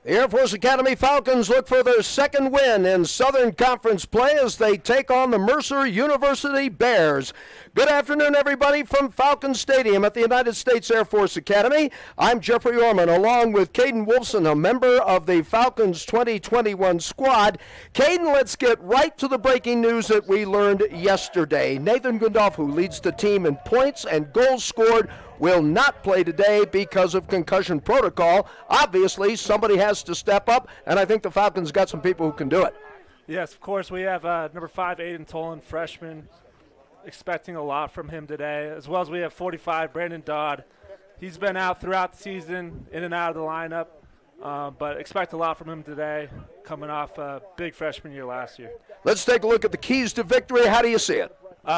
The Air Force Academy Falcons look for their second win in Southern Conference play as they take on the Mercer University Bears. Good afternoon, everybody, from Falcon Stadium at the United States Air Force Academy. I'm Jeffrey Orman, along with Caden Wolfson, a member of the Falcons 2021 squad. Caden, let's get right to the breaking news that we learned yesterday. Nathan Gundolf, who leads the team in points and goals scored, will not play today because of concussion protocol. Obviously, somebody has to step up, and I think the Falcons got some people who can do it. Yes, of course. We have number 5, Aiden Tolan, freshman, expecting a lot from him today, as well as we have 45, Brandon Dodd. He's been out throughout the season, in and out of the lineup, but expect a lot from him today, coming off a big freshman year last year. Let's take a look at the keys to victory. How do you see it?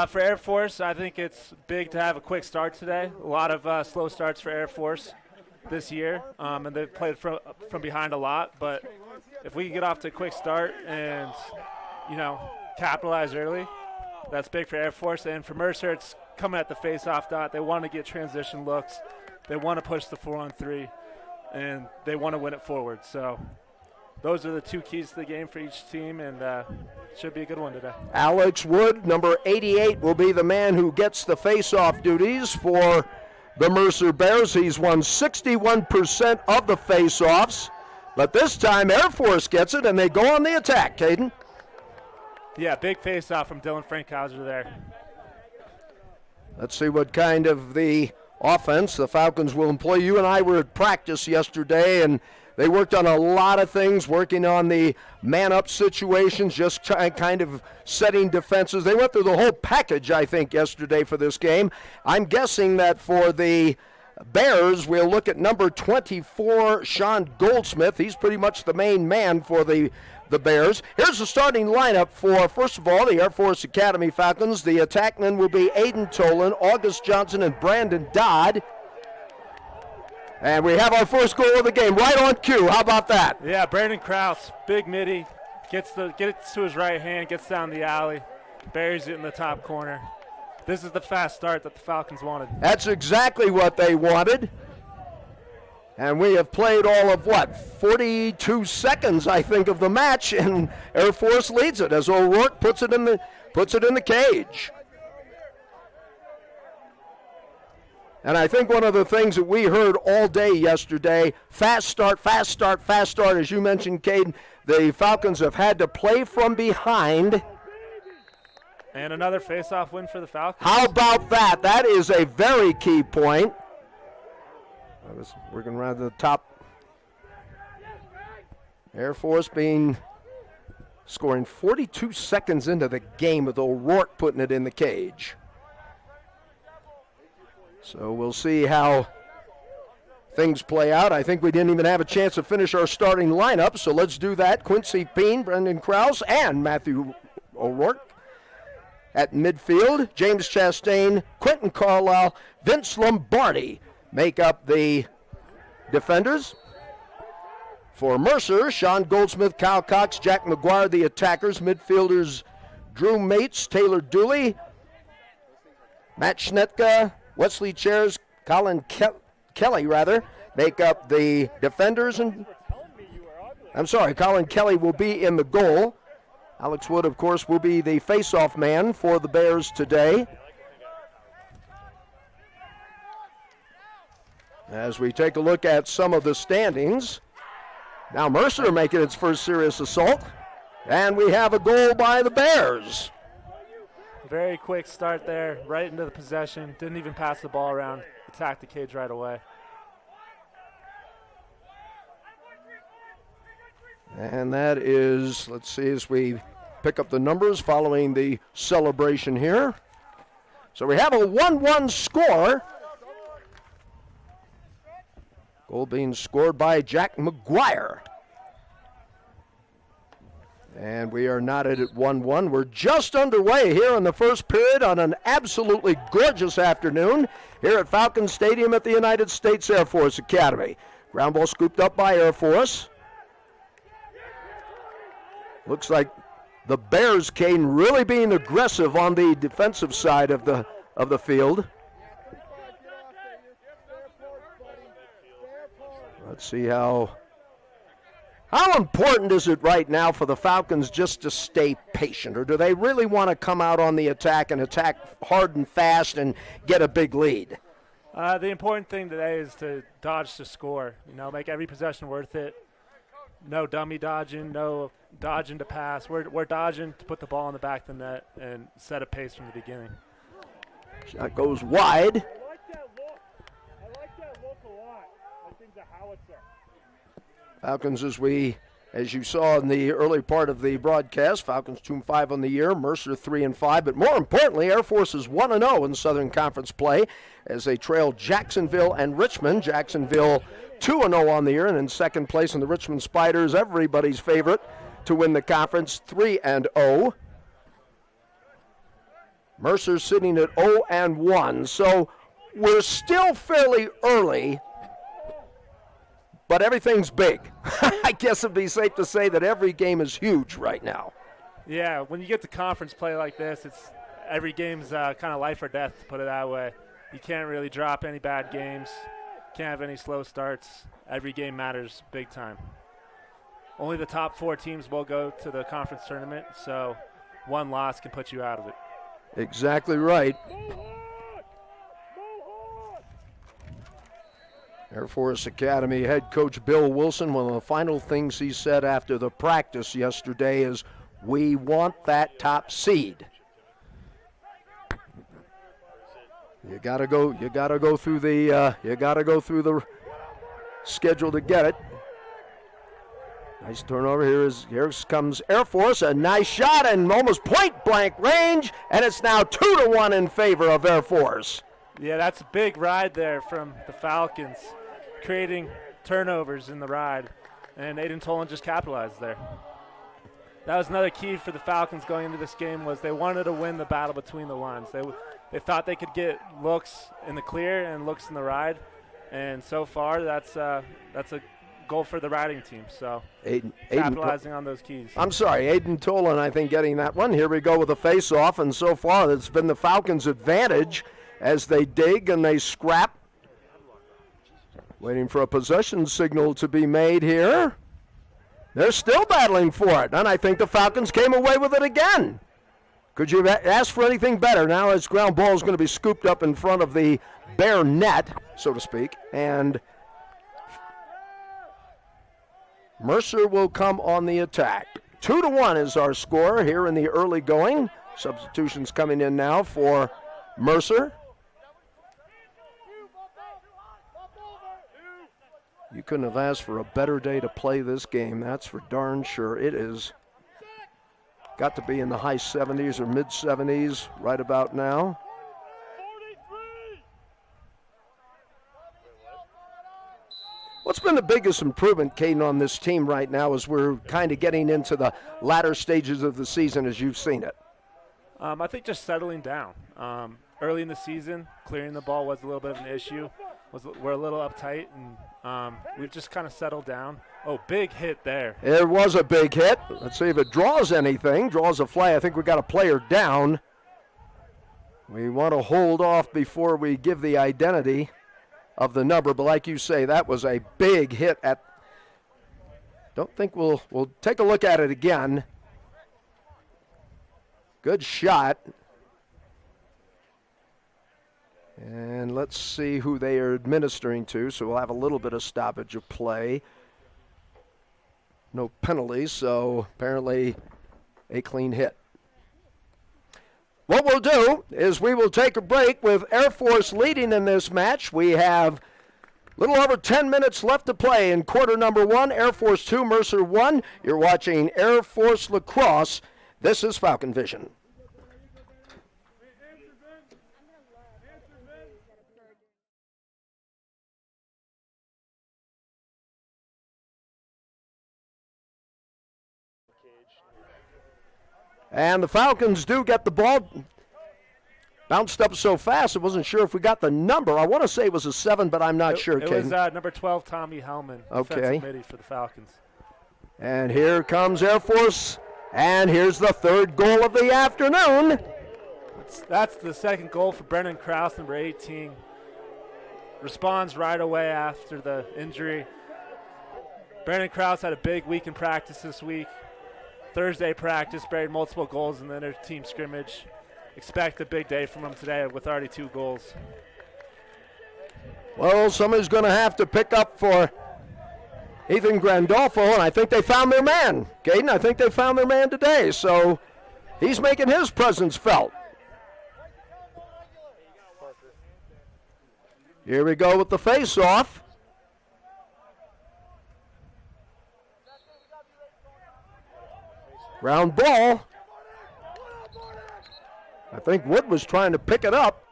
For Air Force, I think it's big to have a quick start today. A lot of slow starts for Air Force this year, and they've played from behind a lot. But if we can get off to a quick start and, capitalize early, that's big for Air Force. And for Mercer, it's coming at the face-off dot. They want to get transition looks. They want to push the 4-on-3, and they want to win it forward. So those are the two keys to the game for each team, and should be a good one today. Alex Wood, number 88, will be the man who gets the face-off duties for the Mercer Bears. He's won 61% of the face-offs, but this time Air Force gets it, and they go on the attack, Caden. Yeah, big face-off from Dylan Frankhauser there. Let's see what kind of the offense the Falcons will employ. You and I were at practice yesterday, and they worked on a lot of things, working on the man-up situations, just kind of setting defenses. They went through the whole package, I think, yesterday for this game. I'm guessing that for the Bears, we'll look at number 24, Sean Goldsmith. He's pretty much the main man for the Bears. Here's the starting lineup for, first of all, the Air Force Academy Falcons. The attackmen will be Aiden Tolan, August Johnson, and Brandon Dodd. And we have our first goal of the game right on cue. How about that? Yeah, Brandon Krause, big midi, gets it to his right hand, gets down the alley, buries it in the top corner. This is the fast start that the Falcons wanted. That's exactly what they wanted. And we have played all of, 42 seconds, I think, of the match, and Air Force leads it as O'Rourke puts it in the cage. And I think one of the things that we heard all day yesterday, fast start, as you mentioned, Caden, the Falcons have had to play from behind. And another face-off win for the Falcons. How about that? That is a very key point. I was working around the top. Air Force scoring 42 seconds into the game with O'Rourke putting it in the cage. So we'll see how things play out. I think we didn't even have a chance to finish our starting lineup, so let's do that. Quincy Peen, Brendan Krause, and Matthew O'Rourke at midfield. James Chastain, Quentin Carlisle, Vince Lombardi make up the defenders. For Mercer, Sean Goldsmith, Kyle Cox, Jack McGuire, the attackers. Midfielders, Drew Mates, Taylor Dooley, Matt Schnetka, Wesley Chairs, Colin Kelly make up the defenders. And Colin Kelly will be in the goal. Alex Wood, of course, will be the face-off man for the Bears today. As we take a look at some of the standings, now Mercer making its first serious assault, and we have a goal by the Bears. Very quick start there, right into the possession. Didn't even pass the ball around. Attacked the cage right away. And that is, let's see as we pick up the numbers following the celebration here. So we have a 1-1 score. Goal being scored by Jack McGuire. And we are knotted at 1-1. We're just underway here in the first period on an absolutely gorgeous afternoon here at Falcon Stadium at the United States Air Force Academy. Ground ball scooped up by Air Force. Looks like the Bears, Kane, really being aggressive on the defensive side of the field. Let's see how How important is it right now for the Falcons just to stay patient, or do they really want to come out on the attack and attack hard and fast and get a big lead? The important thing today is to dodge to score. Make every possession worth it. No dummy dodging, no dodging to pass. We're dodging to put the ball in the back of the net and set a pace from the beginning. Shot goes wide. I like that look a lot. I think the howitzer. Falcons, as you saw in the early part of the broadcast, Falcons 2-5 on the year, Mercer 3-5, but more importantly, Air Force is 1-0 in Southern Conference play as they trail Jacksonville and Richmond. Jacksonville 2-0 on the year, and in second place in the Richmond Spiders, everybody's favorite to win the conference, 3-0. Mercer sitting at 0-1, so we're still fairly early, but everything's big. I guess it'd be safe to say that every game is huge right now. Yeah, when you get to conference play like this, every game's kind of life or death, to put it that way. You can't really drop any bad games. Can't have any slow starts. Every game matters big time. Only the top 4 teams will go to the conference tournament, so one loss can put you out of it. Exactly right. Air Force Academy head coach Bill Wilson, one of the final things he said after the practice yesterday is, we want that top seed. You gotta go through the schedule to get it. Nice turnover. Here comes Air Force. A nice shot and almost point blank range, and it's now 2-1 in favor of Air Force. Yeah, that's a big ride there from the Falcons, creating turnovers in the ride, and Aiden Tolan just capitalized there. That was another key for the Falcons going into this game, was they wanted to win the battle between the lines. They thought they could get looks in the clear and looks in the ride, and so far that's a goal for the riding team. So capitalizing on those keys. I'm sorry, Aiden Tolan, I think, getting that one. Here we go with a face-off, and so far it's been the Falcons' advantage as they dig and they scrap. Waiting for a possession signal to be made here. They're still battling for it, and I think the Falcons came away with it again. Could you ask for anything better? Now this ground ball is going to be scooped up in front of the bare net, so to speak, and Mercer will come on the attack. 2-1 is our score here in the early going. Substitutions coming in now for Mercer. You couldn't have asked for a better day to play this game, that's for darn sure. It is got to be in the high 70s or mid 70s right about now. What's been the biggest improvement, Caden, on this team right now as we're kind of getting into the latter stages of the season as you've seen it? I think just settling down. Early in the season, clearing the ball was a little bit of an issue. We're a little uptight, and we've just kind of settled down. Oh, big hit there. It was a big hit. Let's see if it draws anything. Draws a flag. I think we got a player down. We want to hold off before we give the identity of the number, but like you say, that was a big hit. Don't think we'll take a look at it again. Good shot. And let's see who they are administering to, so we'll have a little bit of stoppage of play. No penalties, so apparently a clean hit. What we'll do is we will take a break with Air Force leading in this match. We have a little over 10 minutes left to play in quarter number 1. Air Force 2, Mercer 1. You're watching Air Force Lacrosse. This is Falcon Vision. And the Falcons do get the ball. Bounced up so fast, I wasn't sure if we got the number. I want to say it was a 7, but I'm not sure, It was number 12, Tommy Helman, defensive midi for the Falcons. And here comes Air Force, and here's the third goal of the afternoon. That's the second goal for Brennan Krause, number 18. Responds right away after the injury. Brandon Krause had a big week in practice this week. Thursday practice, buried multiple goals in the inter-team scrimmage. Expect a big day from him today with already 2 goals. Well, somebody's going to have to pick up for Ethan Grandolfo, and I think they found their man. Caden, I think they found their man today, so he's making his presence felt. Here we go with the face-off. Ground ball. I think Wood was trying to pick it up.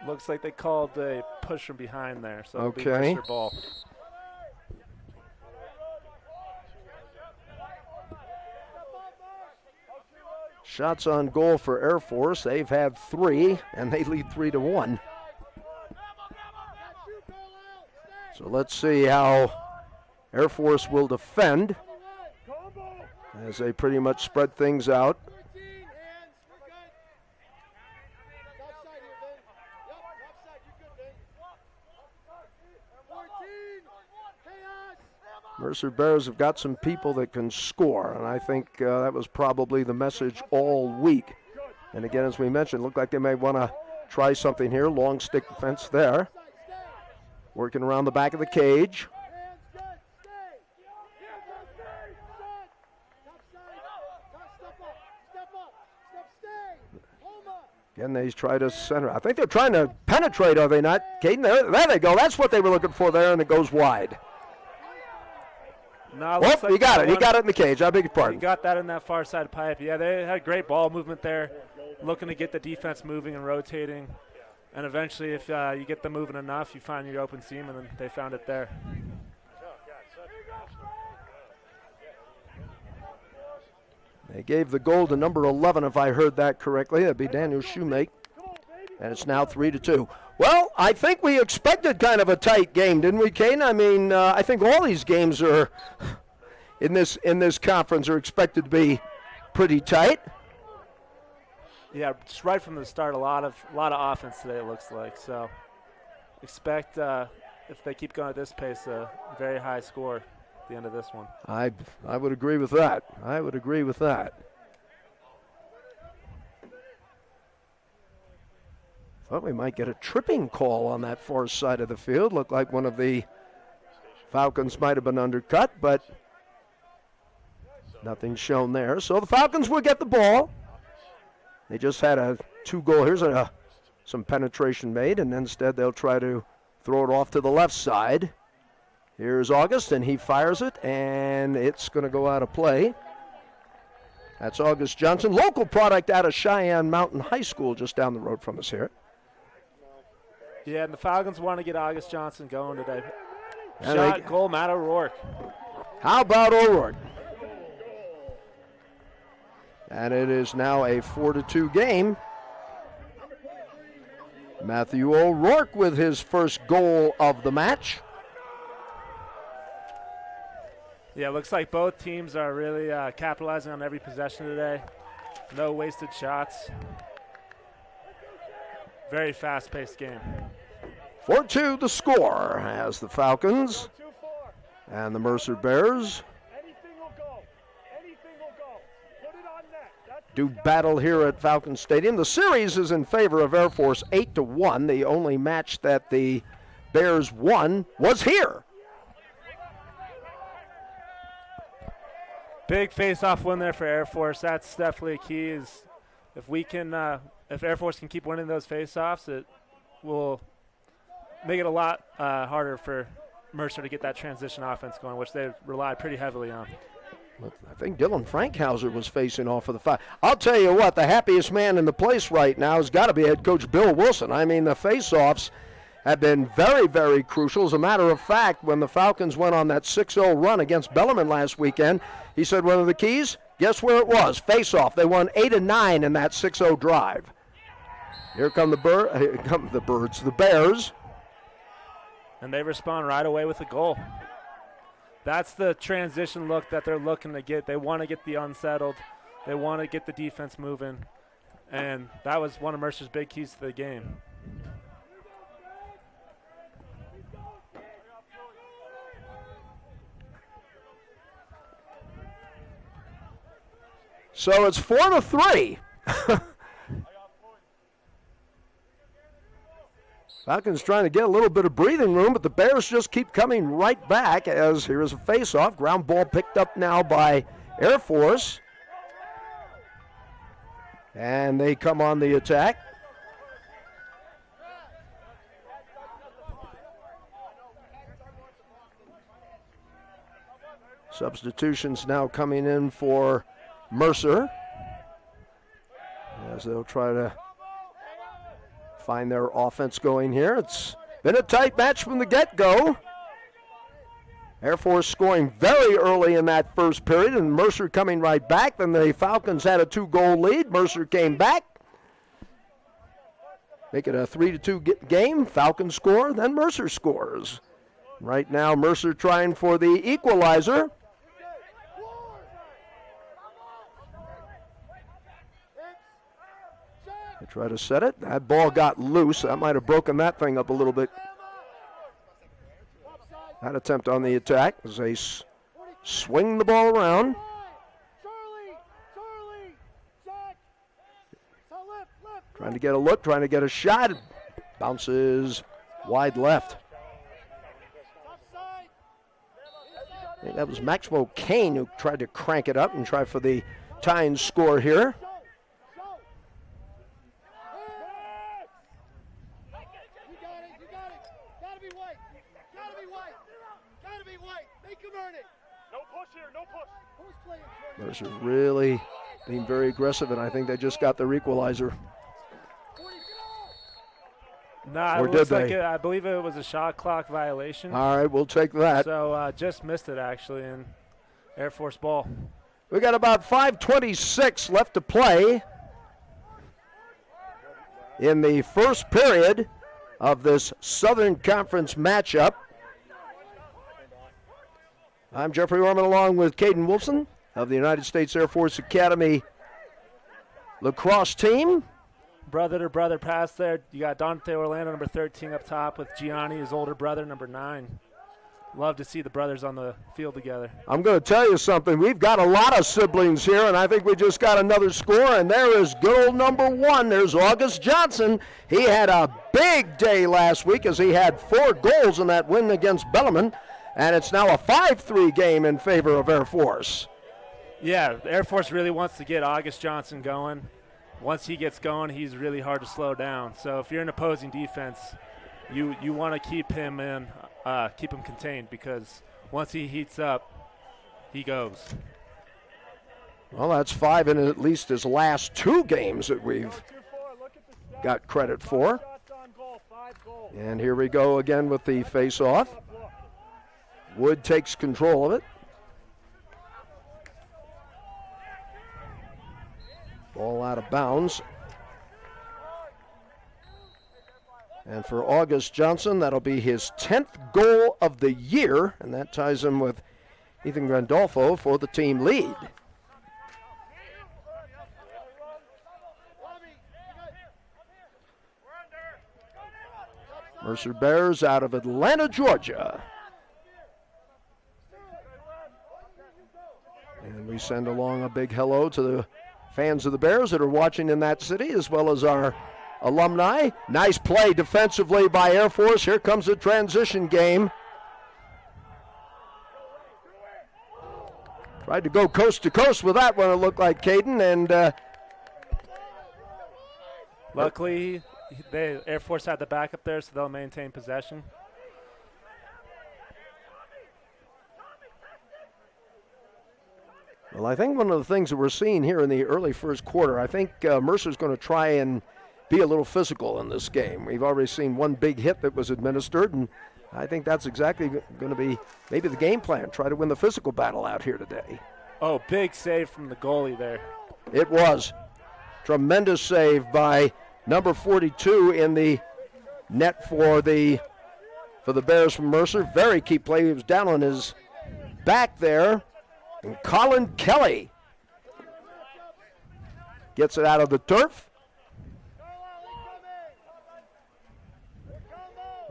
Looks like they called a push from behind there, so it'll be Okay. Mercer ball. Shots on goal for Air Force. They've had 3, and they lead 3-1. So let's see how Air Force will defend as they pretty much spread things out. Mercer Bears have got some people that can score, and I think that was probably the message all week. And again, as we mentioned, looked like they may want to try something here. Long stick defense there. Working around the back of the cage. Again, they try to center. I think they're trying to penetrate, are they not? Caden, there they go. That's what they were looking for there, and it goes wide. No, Well, he got it. He got it in the cage. I beg your He pardon. got that in that far side pipe. Yeah, they had great ball movement there, looking to get the defense moving and rotating. And eventually, if you get them moving enough, you find your open seam, and then they found it there. They gave the goal to number 11, if I heard that correctly. That'd be Daniel Shoemake. And it's now 3-2. Well, I think we expected kind of a tight game, didn't we, Kane? I mean, I think all these games are in this conference are expected to be pretty tight. Yeah, just right from the start, a lot of offense today, it looks like. So expect, if they keep going at this pace, a very high score at the end of this one. I would agree with that. I would agree with that. Thought we might get a tripping call on that far side of the field. Looked like one of the Falcons might have been undercut, but nothing shown there. So the Falcons will get the ball. They just had a 2-goal. Here's some penetration made, and instead they'll try to throw it off to the left side. Here's August, and he fires it, and it's going to go out of play. That's August Johnson, local product out of Cheyenne Mountain High School, just down the road from us here. Yeah, and the Falcons want to get August Johnson going today. And Shot, goal, Matt O'Rourke. How about O'Rourke? And it is now a 4-2 game. Matthew O'Rourke with his first goal of the match. Yeah, looks like both teams are really capitalizing on every possession today. No wasted shots. Very fast-paced game. 4-2 the score as the Falcons and the Mercer Bears do battle here at Falcon Stadium. The series is in favor of Air Force 8-1. The only match that the Bears won was here. Big face-off win there for Air Force. That's definitely a key. Is if we can, if Air Force can keep winning those face-offs, it will make it a lot harder for Mercer to get that transition offense going, which they rely pretty heavily on. I think Dylan Frankhauser was facing off of the foul. I'll tell you what, the happiest man in the place right now has got to be head coach Bill Wilson. I mean, the face-offs have been very, very crucial. As a matter of fact, when the Falcons went on that 6-0 run against Bellarmine last weekend, he said one of the keys, guess where it was? Face-off. They won 8-9 in that 6-0 drive. Here come the Bears. And they respond right away with a goal. That's the transition look that they're looking to get. They want to get the unsettled. They want to get the defense moving. And that was one of Mercer's big keys to the game. So it's 4-3. Falcons trying to get a little bit of breathing room, but the Bears just keep coming right back as here is a face-off. Ground ball picked up now by Air Force. And they come on the attack. Substitutions now coming in for Mercer as they'll try to find their offense going here. It's been a tight match from the get-go. Air Force scoring very early in that first period, and Mercer coming right back. Then the Falcons had a 2-goal lead. Mercer came back. Make it a 3-2 game. Falcons score, then Mercer scores. Right now, Mercer trying for the equalizer. They try to set it. That ball got loose. That might have broken that thing up a little bit. That attempt on the attack as they swing the ball around. Trying to get a look, trying to get a shot. Bounces wide left. I think that was Maxwell Kane who tried to crank it up and try for the tying score here. Mercer really being very aggressive, and I think they just got their equalizer. Nah, or it did looks like they? I believe it was a shot clock violation. All right, we'll take that. So just missed it, actually, in Air Force ball. We got about 5:26 left to play in the first period of this Southern Conference matchup. I'm Jeffrey Orman along with Caden Wilson of the United States Air Force Academy lacrosse team. Brother-to-brother pass there. You got Dante Orlando, number 13, up top with Gianni, his older brother, number 9. Love to see the brothers on the field together. I'm going to tell you something. We've got a lot of siblings here, and I think we just got another score, and there is good old number 1. There's August Johnson. He had a big day last week as he had 4 goals in that win against Bellarmine, and it's now a 5-3 game in favor of Air Force. Yeah, the Air Force really wants to get August Johnson going. Once he gets going, he's really hard to slow down. So if you're an opposing defense, you want to keep him contained, because once he heats up, he goes. Well, that's 5 in at least his last 2 games that we've got credit for. And here we go again with the face-off. Wood takes control of it. Ball out of bounds. And for August Johnson, that'll be his 10th goal of the year, and that ties him with Ethan Grandolfo for the team lead. Mercer Bears out of Atlanta, Georgia. And we send along a big hello to the fans of the Bears that are watching in that city, as well as our alumni. Nice play defensively by Air Force. Here comes the transition game. Tried to go coast to coast with that one, it looked like, Caden, and luckily, Air Force had the backup there, so they'll maintain possession. Well, I think one of the things that we're seeing here in the early first quarter, I think Mercer's going to try and be a little physical in this game. We've already seen one big hit that was administered, and I think that's exactly going to be maybe the game plan. Try to win the physical battle out here today. Oh, big save from the goalie there. It was. Tremendous save by number 42 in the net for the Bears from Mercer. Very key play. He was down on his back there. And Colin Kelly gets it out of the turf.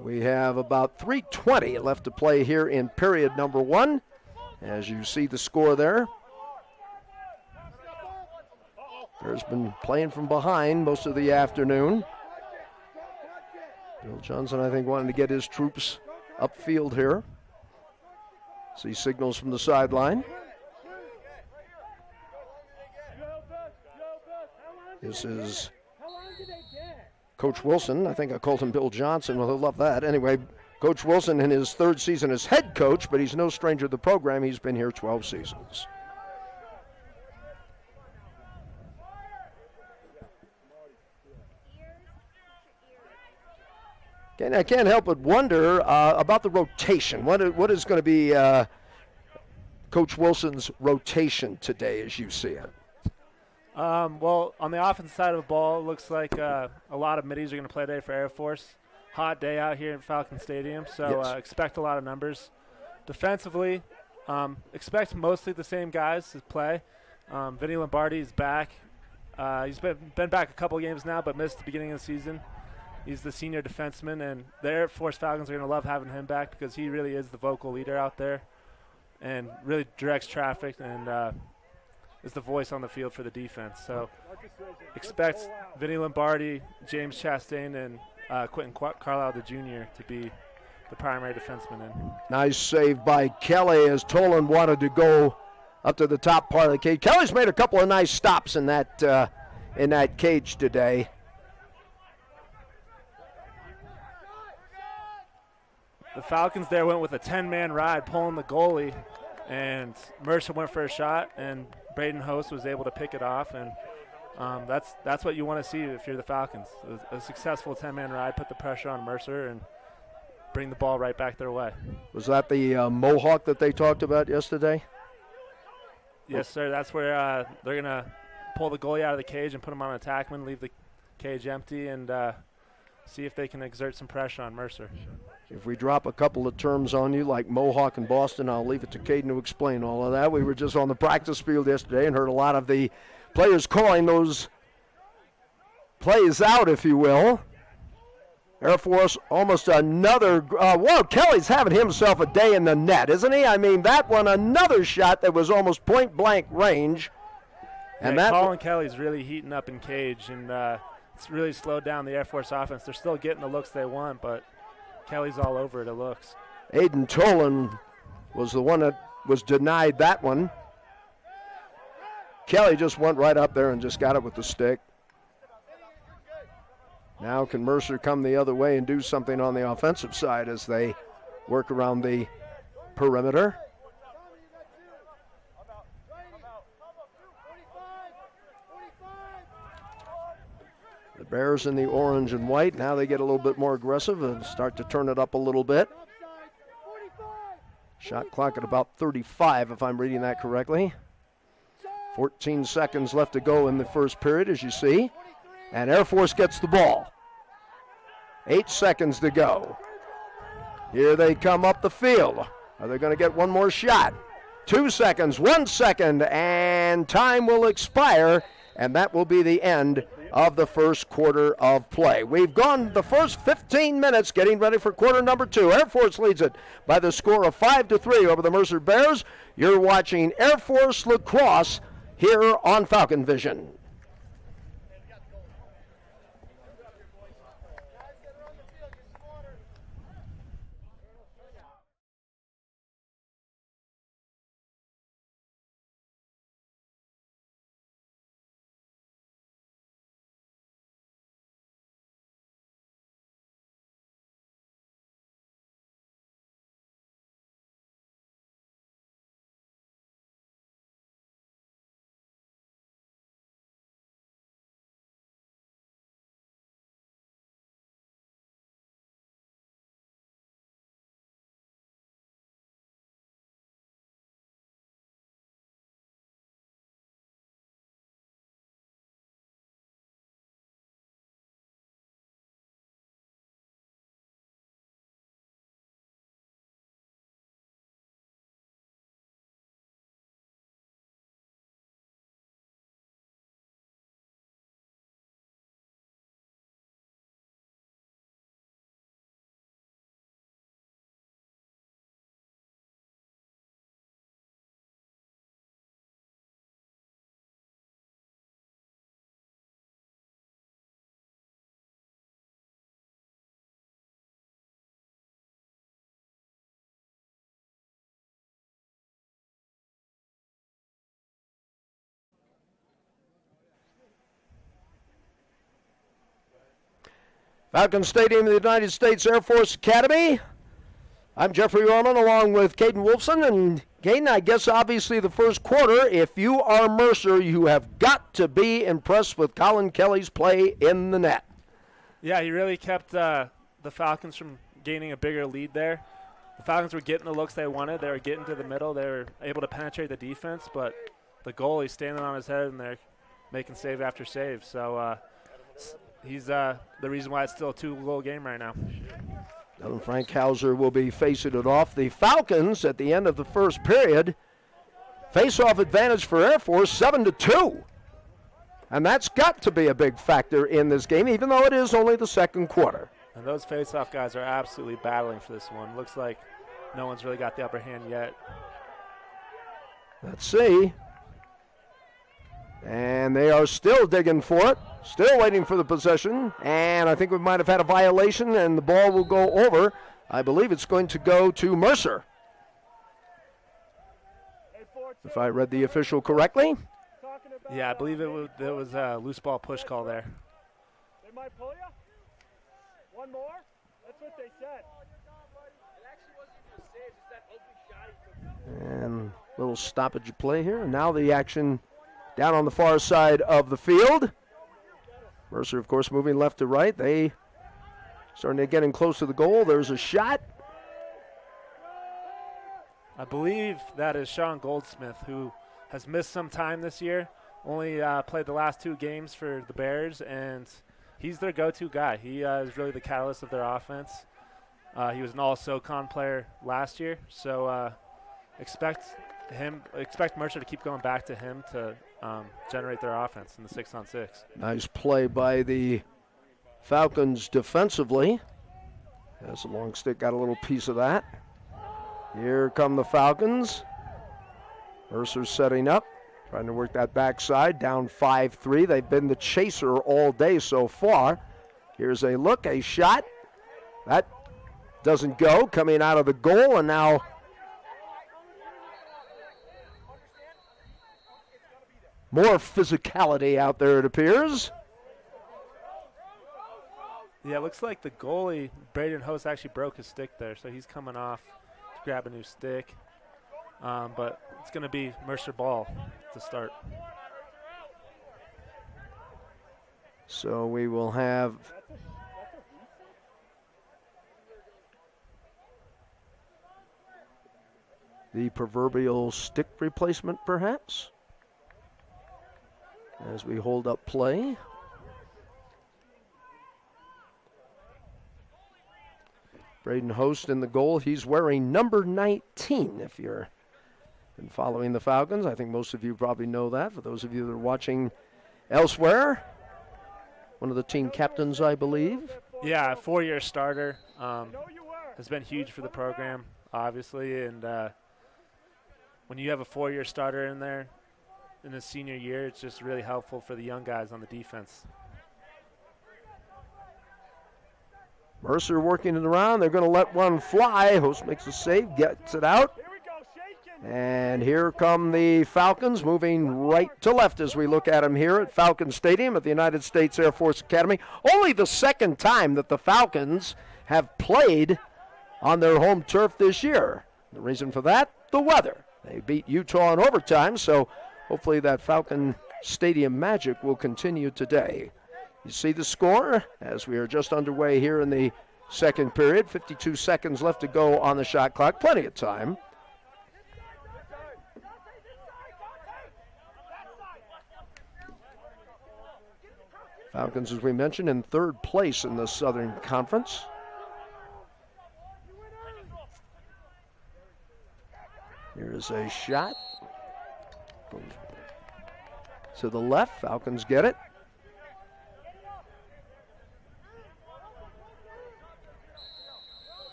We have about 3:20 left to play here in period number 1. As you see the score there. Bears been playing from behind most of the afternoon. Bill Johnson, I think, wanting to get his troops upfield here. See signals from the sideline. This is Coach Wilson. I think I called him Bill Johnson. Well, he'll love that. Anyway, Coach Wilson in his 3rd season as head coach, but he's no stranger to the program. He's been here 12 seasons. And I can't help but wonder about the rotation. What is going to be Coach Wilson's rotation today as you see it? Well, on the offensive side of the ball, it looks like a lot of middies are going to play today for Air Force. Hot day out here in Falcon Stadium, so Yes. Expect a lot of numbers. Defensively, expect mostly the same guys to play. Vinny Lombardi is back. He's been back a couple games now, but missed the beginning of the season. He's the senior defenseman, and the Air Force Falcons are going to love having him back because he really is the vocal leader out there and really directs traffic and is the voice on the field for the defense. So expect Vinny Lombardi, James Chastain, and Quentin Carlisle, the junior, to be the primary defenseman in. Nice save by Kelly as Tolan wanted to go up to the top part of the cage. Kelly's made a couple of nice stops in that cage today. The Falcons there went with a 10-man ride, pulling the goalie, and Mercer went for a shot, and Braden Host was able to pick it off, and that's what you want to see if you're the Falcons. A successful 10-man ride, put the pressure on Mercer, and bring the ball right back their way. Was that the Mohawk that they talked about yesterday? Yes, sir. That's where they're going to pull the goalie out of the cage and put him on an attackman, leave the cage empty, and see if they can exert some pressure on Mercer. If we drop a couple of terms on you like Mohawk and Boston, I'll leave it to Caden to explain all of that. We were just on the practice field yesterday and heard a lot of the players calling those plays out, if you will. Air Force almost another, whoa, Kelly's having himself a day in the net, isn't he? I mean, that one, another shot that was almost point-blank range. And that Colin Kelly's really heating up in cage, and it's really slowed down the Air Force offense. They're still getting the looks they want, but Kelly's all over it, it looks. Aiden Tolan was the one that was denied that one. Kelly just went right up there and just got it with the stick. Now can Mercer come the other way and do something on the offensive side as they work around the perimeter? The Bears in the orange and white. Now they get a little bit more aggressive and start to turn it up a little bit. Shot clock at about 35, if I'm reading that correctly. 14 seconds left to go in the first period, as you see. And Air Force gets the ball. 8 seconds to go. Here they come up the field. Are they going to get one more shot? 2 seconds, 1 second, and time will expire, and that will be the end of the first quarter of play. We've gone the first 15 minutes getting ready for quarter number 2. Air Force leads it by the score of 5-3 over the Mercer Bears. You're watching Air Force Lacrosse here on Falcon Vision. Falcon Stadium of the United States Air Force Academy. I'm Jeffrey Orman along with Caden Wolfson. And Caden, I guess obviously the first quarter, if you are Mercer, you have got to be impressed with Colin Kelly's play in the net. Yeah, he really kept the Falcons from gaining a bigger lead there. The Falcons were getting the looks they wanted. They were getting to the middle. They were able to penetrate the defense, but the goalie standing on his head and they're making save after save. So he's the reason why it's still a 2-goal game right now. And Frank Hauser will be facing it off. The Falcons at the end of the first period, face-off advantage for Air Force 7-2. And that's got to be a big factor in this game, even though it is only the second quarter. And those face-off guys are absolutely battling for this one. Looks like no one's really got the upper hand yet. Let's see. And they are still digging for it, still waiting for the possession. And I think we might have had a violation, and the ball will go over. I believe it's going to go to Mercer, if I read the official correctly. Yeah, I believe it was a loose ball push call there. They might pull you. One more? That's what they said. And a little stoppage of play here. And now the action down on the far side of the field. Mercer, of course, moving left to right. They starting to getting close to the goal. There's a shot. I believe that is Sean Goldsmith, who has missed some time this year. Only played the last 2 games for the Bears, and he's their go-to guy. He is really the catalyst of their offense. He was an all-SoCon player last year, so expect Mercer to keep going back to him to generate their offense in the 6-on-6. Nice play by the Falcons defensively. As the long stick got a little piece of that. Here come the Falcons. Mercer setting up, trying to work that backside, down 5-3. They've been the chaser all day so far. Here's a look, a shot. That doesn't go, coming out of the goal, and now more physicality out there, it appears. Yeah, it looks like the goalie, Braden Host, actually broke his stick there, so he's coming off to grab a new stick. But it's going to be Mercer ball to start. So we will have the proverbial stick replacement, perhaps, as we hold up play. Braden Host in the goal. He's wearing number 19, if you're been following the Falcons. I think most of you probably know that. For those of you that are watching elsewhere, one of the team captains, I believe. Yeah, a 4-year starter. Has been huge for the program, obviously. And when you have a 4-year starter in there in his senior year, it's just really helpful for the young guys on the defense. Mercer working it around. They're going to let one fly. Host makes a save, gets it out. And here come the Falcons, moving right to left as we look at them here at Falcon Stadium at the United States Air Force Academy. Only the second time that the Falcons have played on their home turf this year. The reason for that, the weather. They beat Utah in overtime, so hopefully that Falcon Stadium magic will continue today. You see the score as we are just underway here in the second period. 52 seconds left to go on the shot clock. Plenty of time. Falcons, as we mentioned, in third place in the Southern Conference. Here's a shot. To the left, Falcons get it.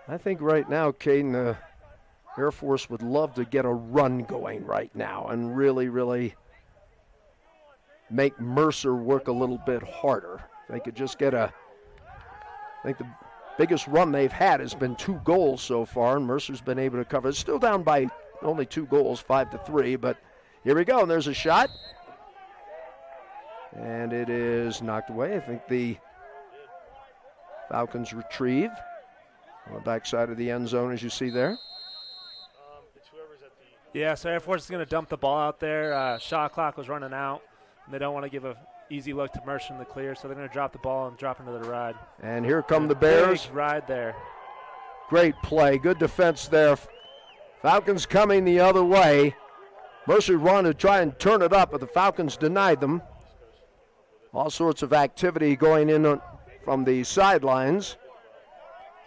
I think right now, Caden, the Air Force would love to get a run going right now and really, really make Mercer work a little bit harder. If they could just get I think the biggest run they've had has been 2 goals so far, and Mercer's been able to cover. It's still down by only 2 goals, 5-3, but Here we go, and there's a shot. And it is knocked away. I think the Falcons retrieve on the backside of the end zone, as you see there. Yeah, so Air Force is going to dump the ball out there. Shot clock was running out, and they don't want to give a easy look to Mercer in the clear, so they're going to drop the ball and drop into the ride. And here come the Bears. Big ride there. Great play. Good defense there. Falcons coming the other way. Mercer wanted to try and turn it up, but the Falcons denied them. All sorts of activity going in from the sidelines.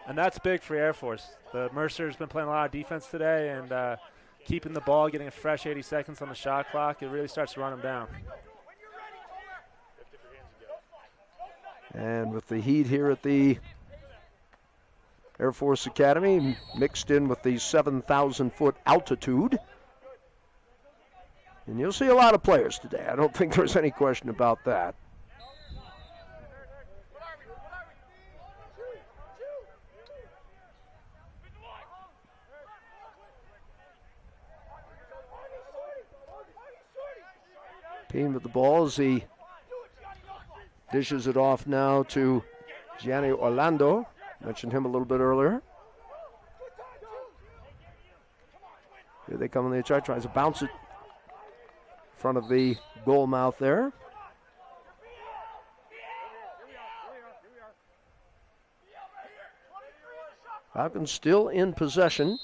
And that's big for Air Force. The Mercer's been playing a lot of defense today, and keeping the ball, getting a fresh 80 seconds on the shot clock, it really starts to run them down. And with the heat here at the Air Force Academy, mixed in with the 7,000-foot altitude. And you'll see a lot of players today. I don't think there's any question about that. Payne with the ball as he dishes it off now to Gianni Orlando. Mentioned him a little bit earlier. Here they come on the inside, tries to bounce it in front of the goal mouth there. Falcons still in possession.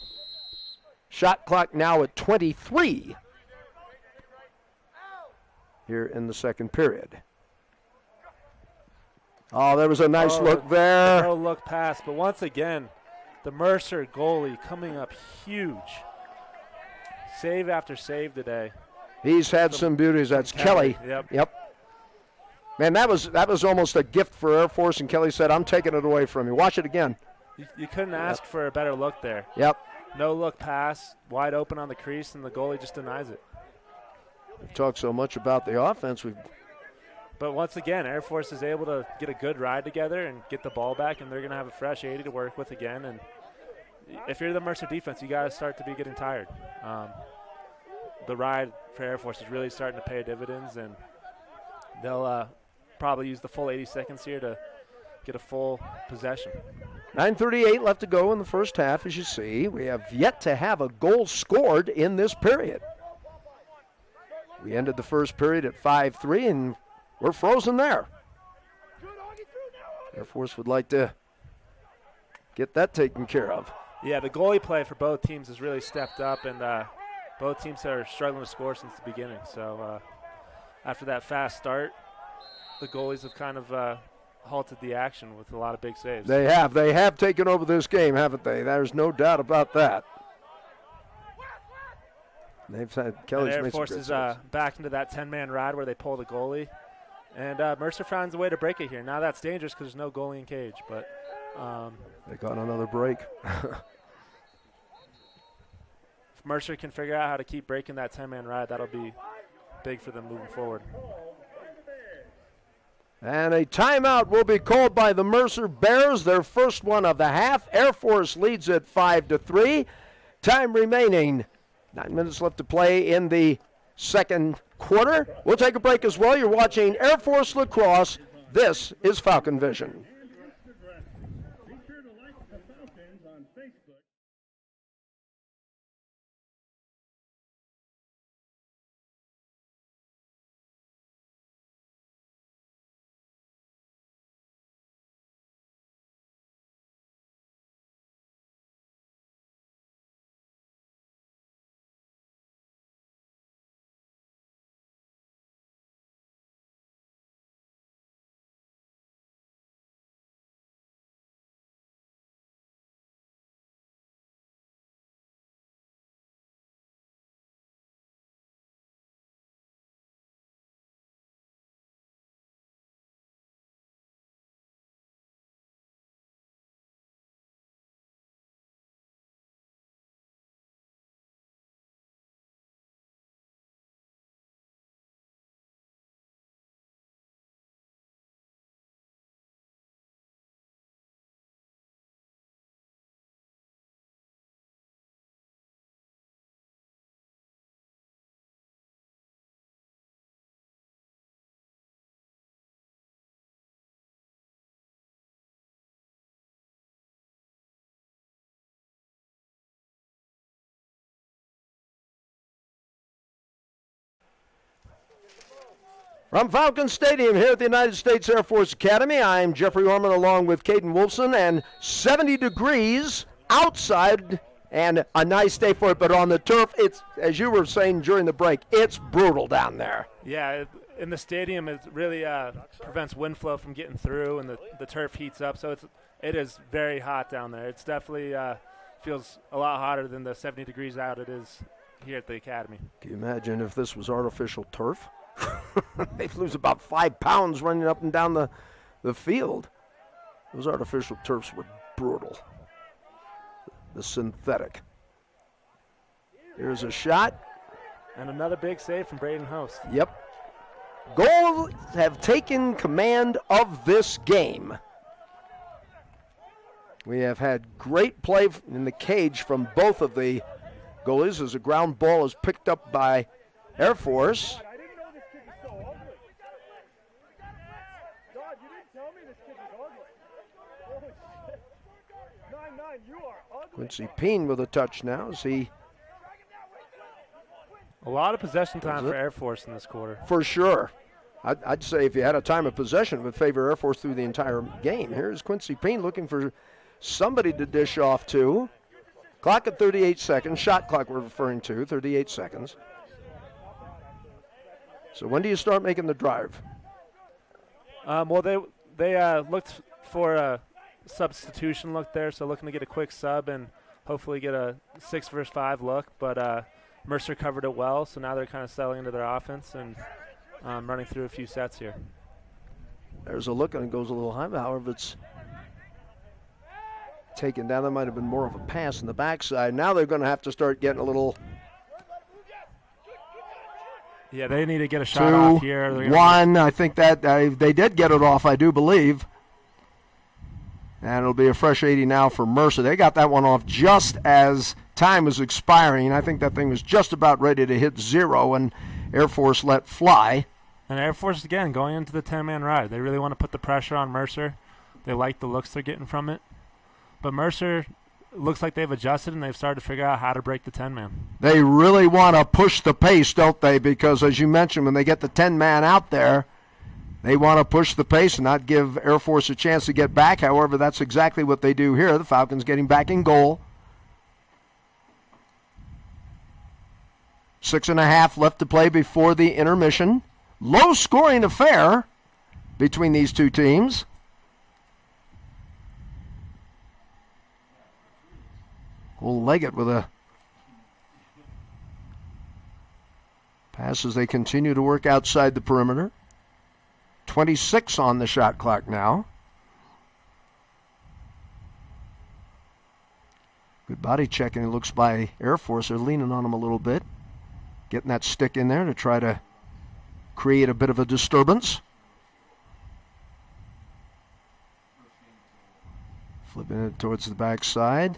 Shot clock now at 23 here in the second period. Oh, there was a nice look there. No look pass, but once again, the Mercer goalie coming up huge. Save after save today. He's had some beauties. That's Kelly. Yep. Man, that was almost a gift for Air Force, and Kelly said, I'm taking it away from you. Watch it again. You couldn't ask for a better look there. Yep. No look pass, wide open on the crease, and the goalie just denies it. We've talked so much about the offense. But once again, Air Force is able to get a good ride together and get the ball back, and they're going to have a fresh 80 to work with again. And if you're the Mercer defense, you got to start to be getting tired. The ride for Air Force is really starting to pay dividends, and they'll probably use the full 80 seconds here to get a full possession. 9:38 left to go in the first half, as you see. We have yet to have a goal scored in this period. We ended the first period at 5-3, and we're frozen there. Air Force would like to get that taken care of. Yeah, the goalie play for both teams has really stepped up, and both teams are struggling to score since the beginning. So after that fast start, the goalies have kind of halted the action with a lot of big saves. They have taken over this game, haven't they? There's no doubt about that. They've had Kelly's Air Force is back into that 10-man ride where they pull the goalie, and Mercer finds a way to break it here. Now that's dangerous because there's no goalie in cage, but they got another break. If Mercer can figure out how to keep breaking that 10-man ride, that'll be big for them moving forward. And a timeout will be called by the Mercer Bears, their first one of the half. Air Force leads at 5-3. Time remaining. 9 minutes left to play in the second quarter. We'll take a break as well. You're watching Air Force Lacrosse. This is Falcon Vision. From Falcon Stadium here at the United States Air Force Academy, I'm Jeffrey Orman along with Caden Wolfson, and 70 degrees outside and a nice day for it, but on the turf, it's, as you were saying during the break, it's brutal down there. Yeah, in the stadium, it really prevents wind flow from getting through, and the turf heats up, so it is very hot down there. It's definitely feels a lot hotter than the 70 degrees out it is here at the Academy. Can you imagine if this was artificial turf? They'd lose about 5 pounds running up and down the field. Those artificial turfs were brutal. The synthetic. Here's a shot. And another big save from Braden Host. Yep. Goals have taken command of this game. We have had great play in the cage from both of the goalies as a ground ball is picked up by Air Force. I didn't know this kid was so ugly. Dodd, you didn't tell me this kid was ugly. Holy shit. 9-9, you are ugly. Quincy Peen with a touch now as he... A lot of possession time for Air Force in this quarter. For sure. I'd say if you had a time of possession, it would favor Air Force through the entire game. Here's Quincy Peen looking for somebody to dish off to. Clock at 38 seconds. Shot clock we're referring to, 38 seconds. So when do you start making the drive? Well, they looked for a substitution look there, so looking to get a quick sub and hopefully get a 6 versus 5 look. But Mercer covered it well, so now they're kind of settling into their offense and running through a few sets here. There's a look and it goes a little high. However, it's taken down. That might have been more of a pass in the backside. Now they're going to have to start getting a little... Yeah, they need to get a shot off here. 1, I think that they did get it off, I do believe. And it'll be a fresh 80 now for Mercer. They got that one off just as time was expiring. I think that thing was just about ready to hit 0, and Air Force let fly. And Air Force, again, going into the 10-man ride. They really want to put the pressure on Mercer. They like the looks they're getting from it. But Mercer looks like they've adjusted and they've started to figure out how to break the 10-man. They really want to push the pace, don't they? Because, as you mentioned, when they get the 10-man out there, they want to push the pace and not give Air Force a chance to get back. However, that's exactly what they do here. The Falcons getting back in goal. 6.5 left to play before the intermission. Low-scoring affair between these two teams. Will Leggett with a pass as they continue to work outside the perimeter. 26 on the shot clock now. Good body checking, it looks, by Air Force. They're leaning on him a little bit. Getting that stick in there to try to create a bit of a disturbance. Flipping it towards the backside.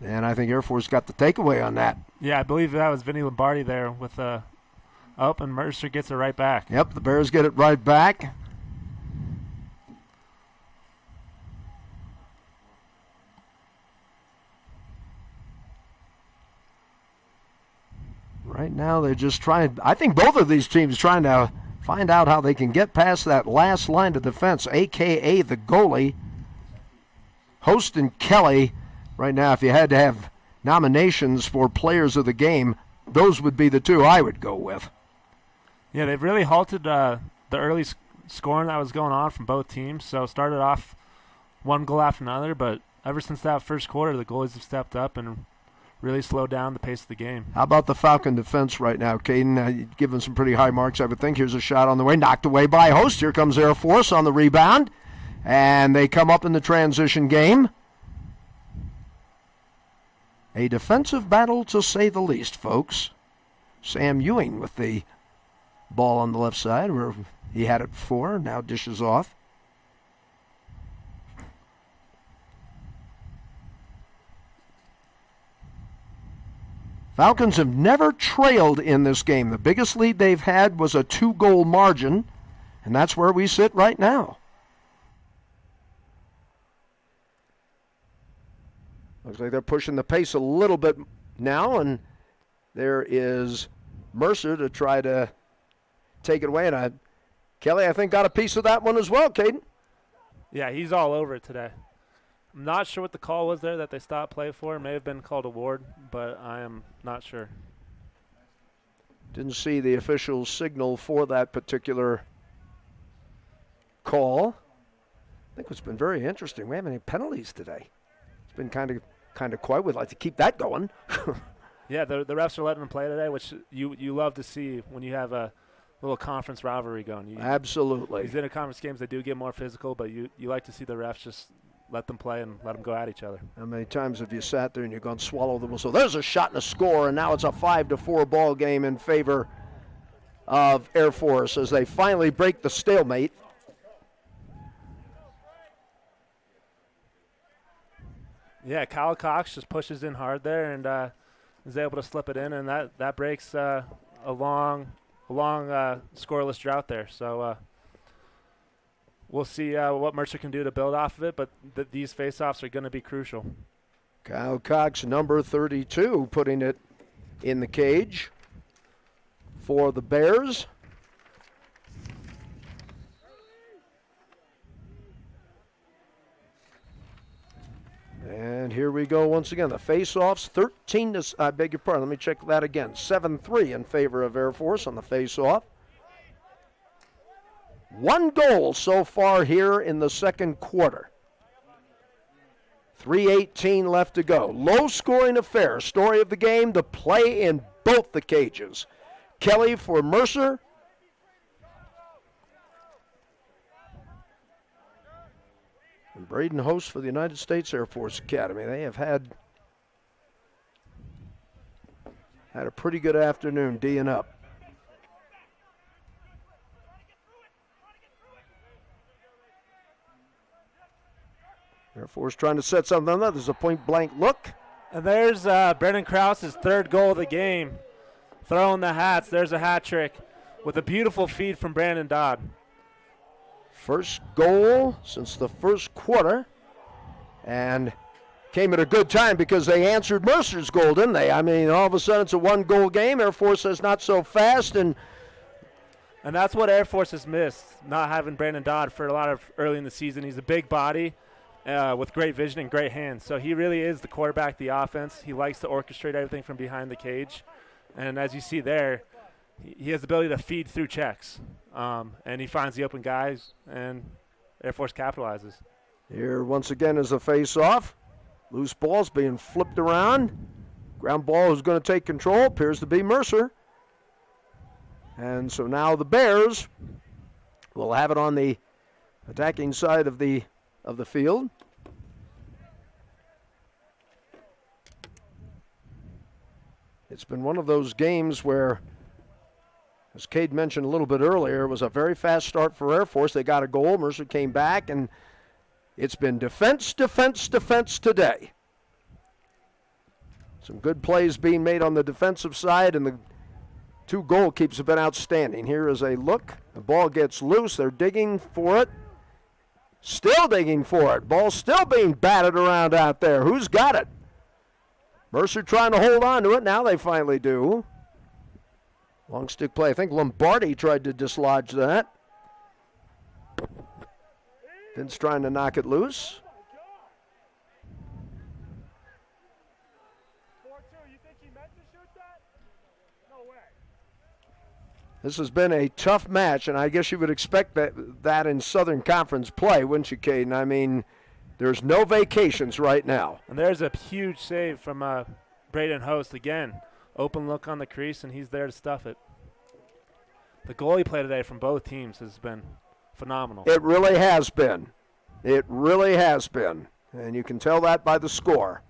And I think Air Force got the takeaway on that. Yeah, I believe that was Vinny Lombardi there with a up, and Mercer gets it right back. Yep, the Bears get it right back. Right now they're just trying, I think both of these teams trying to find out how they can get past that last line of defense, a.k.a. the goalie. Host and Kelly, right now, if you had to have nominations for players of the game, those would be the two I would go with. Yeah, they've really halted the early scoring that was going on from both teams. So started off one goal after another, but ever since that first quarter, the goalies have stepped up and really slowed down the pace of the game. How about the Falcon defense right now, Caden? Given some pretty high marks, I would think. Here's a shot on the way, knocked away by Host. Here comes Air Force on the rebound, and they come up in the transition game. A defensive battle, to say the least, folks. Sam Ewing with the ball on the left side, where he had it before, now dishes off. Falcons have never trailed in this game. The biggest lead they've had was a 2-goal margin, and that's where we sit right now. Looks like they're pushing the pace a little bit now, and there is Mercer to try to take it away. And Kelly, I think, got a piece of that one as well, Caden. Yeah, he's all over it today. I'm not sure what the call was there that they stopped play for. It may have been called a ward, but I am not sure. Didn't see the official signal for that particular call. I think it's been very interesting. We haven't any penalties today. It's been kind of quiet. We'd like to keep that going. Yeah, the refs are letting them play today, which you love to see when you have a little conference rivalry going. Absolutely. These interconference games, they do get more physical, but you like to see the refs just let them play and let them go at each other. How many times have you sat there and you're going to swallow the whistle? There's a shot and a score, and now it's a 5-4 ball game in favor of Air Force as they finally break the stalemate. Yeah, Kyle Cox just pushes in hard there and is able to slip it in, and that breaks a long scoreless drought there. So we'll see what Mercer can do to build off of it, but these faceoffs are going to be crucial. Kyle Cox, number 32, putting it in the cage for the Bears. And here we go once again. The face-offs, 13 to, I beg your pardon, let me check that again. 7-3 in favor of Air Force on the face-off. 1 goal so far here in the second quarter. 3:18 left to go. Low-scoring affair. Story of the game, the play in both the cages. Kelly for Mercer. And Braden Host for the United States Air Force Academy. They have had a pretty good afternoon D'ing up. Air Force trying to set something up. There's a point-blank look. And there's Brendan Krause's third goal of the game. Throwing the hats. There's a hat trick with a beautiful feed from Brandon Dodd. First goal since the first quarter, and came at a good time because they answered Mercer's goal, didn't they? I mean, all of a sudden it's a 1-goal game. Air Force says not so fast, and that's what Air Force has missed, not having Brandon Dodd for a lot of early in the season. He's a big body with great vision and great hands, so he really is the quarterback of the offense. He likes to orchestrate everything from behind the cage, and as you see there, he has the ability to feed through checks. And he finds the open guys, and Air Force capitalizes. Here once again is a face-off. Loose ball's being flipped around. Ground ball is going to take control. Appears to be Mercer. And so now the Bears will have it on the attacking side of the field. It's been one of those games where, as Cade mentioned a little bit earlier, it was a very fast start for Air Force. They got a goal. Mercer came back, and it's been defense, defense, defense today. Some good plays being made on the defensive side, and the 2 goalkeepers have been outstanding. Here is a look. The ball gets loose. They're digging for it. Still digging for it. Ball still being batted around out there. Who's got it? Mercer trying to hold on to it. Now they finally do. Long stick play. I think Lombardi tried to dislodge that. Vince trying to knock it loose. 4-2, you think he meant to shoot that? No way. This has been a tough match, and I guess you would expect that in Southern Conference play, wouldn't you, Caden? I mean, there's no vacations right now. And there's a huge save from Braden Host again. Open look on the crease, and he's there to stuff it. The goalie play today from both teams has been phenomenal. It really has been. It really has been. And you can tell that by the score.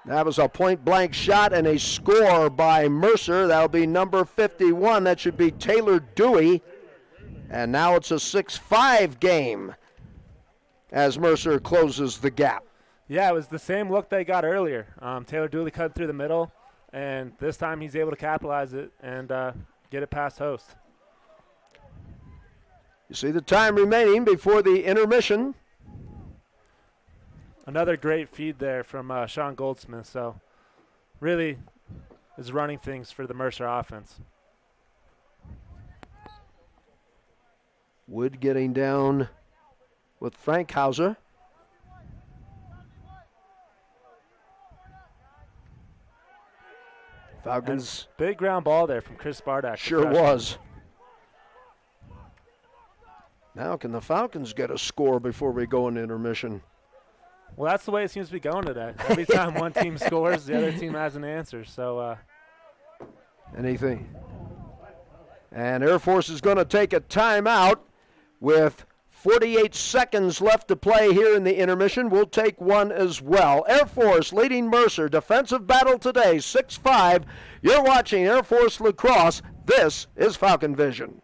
That was a point-blank shot and a score by Mercer. That'll be number 51. That should be Taylor Dewey. And now it's a 6-5 game as Mercer closes the gap. Yeah, it was the same look they got earlier. Taylor Dooley cut through the middle, and this time he's able to capitalize it and get it past Host. You see the time remaining before the intermission. Another great feed there from Sean Goldsmith. So really is running things for the Mercer offense. Wood getting down with Frankhauser. Falcons. And big ground ball there from Chris Bardak. Sure was. Now can the Falcons get a score before we go into intermission? Well, that's the way it seems to be going today. Every time one team scores, the other team has an answer. So anything. And Air Force is going to take a timeout with 48 seconds left to play here in the intermission. We'll take one as well. Air Force leading Mercer. Defensive battle today, 6-5. You're watching Air Force Lacrosse. This is Falcon Vision.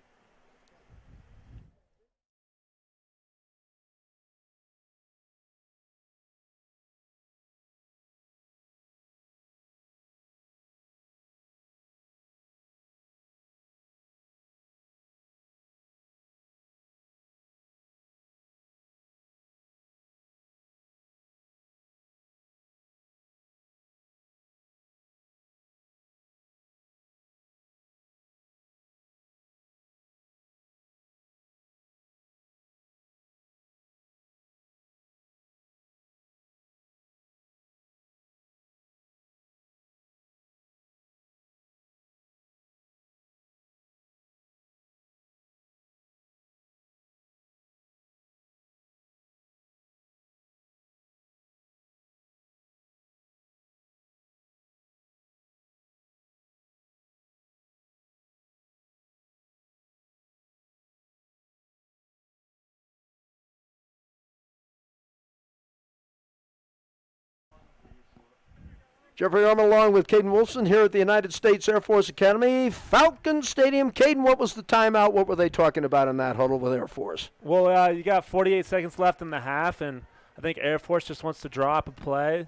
Jeffrey Arman along with Caden Wilson here at the United States Air Force Academy, Falcon Stadium. Caden, what was the timeout? What were they talking about in that huddle with Air Force? Well, you got 48 seconds left in the half, and I think Air Force just wants to draw up a play,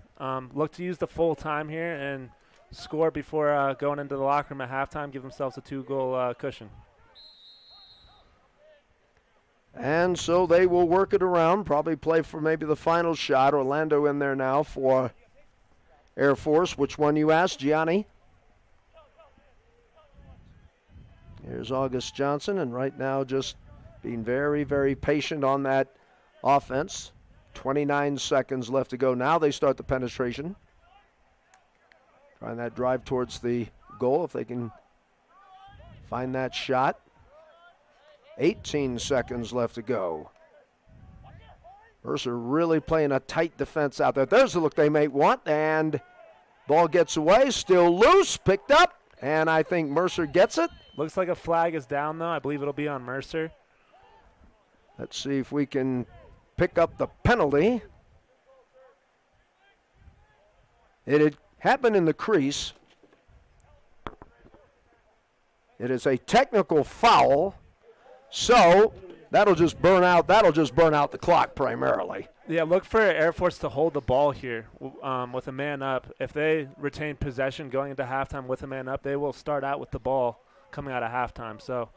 look to use the full time here, and score before going into the locker room at halftime, give themselves a 2-goal cushion. And so they will work it around, probably play for maybe the final shot. Orlando in there now for Air Force. Which one you asked, Gianni? Here's August Johnson, and right now just being very, very patient on that offense. 29 seconds left to go. Now they start the penetration. Trying that drive towards the goal if they can find that shot. 18 seconds left to go. Mercer really playing a tight defense out there. There's the look they may want, and ball gets away, still loose, picked up, and I think Mercer gets it. Looks like a flag is down, though. I believe it'll be on Mercer. Let's see if we can pick up the penalty. It had happened in the crease. It is a technical foul, so that'll just burn out the clock primarily. Yeah, look for Air Force to hold the ball here with a man up. If they retain possession going into halftime with a man up, they will start out with the ball coming out of halftime. So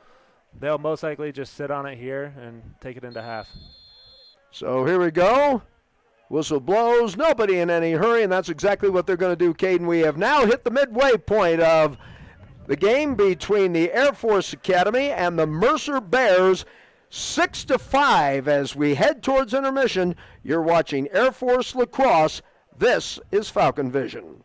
they'll most likely just sit on it here and take it into half. So here we go. Whistle blows. Nobody in any hurry, and that's exactly what they're going to do, Caden. We have now hit the midway point of the game between the Air Force Academy and the Mercer Bears. 6-5 as we head towards intermission. You're watching Air Force Lacrosse. This is Falcon Vision.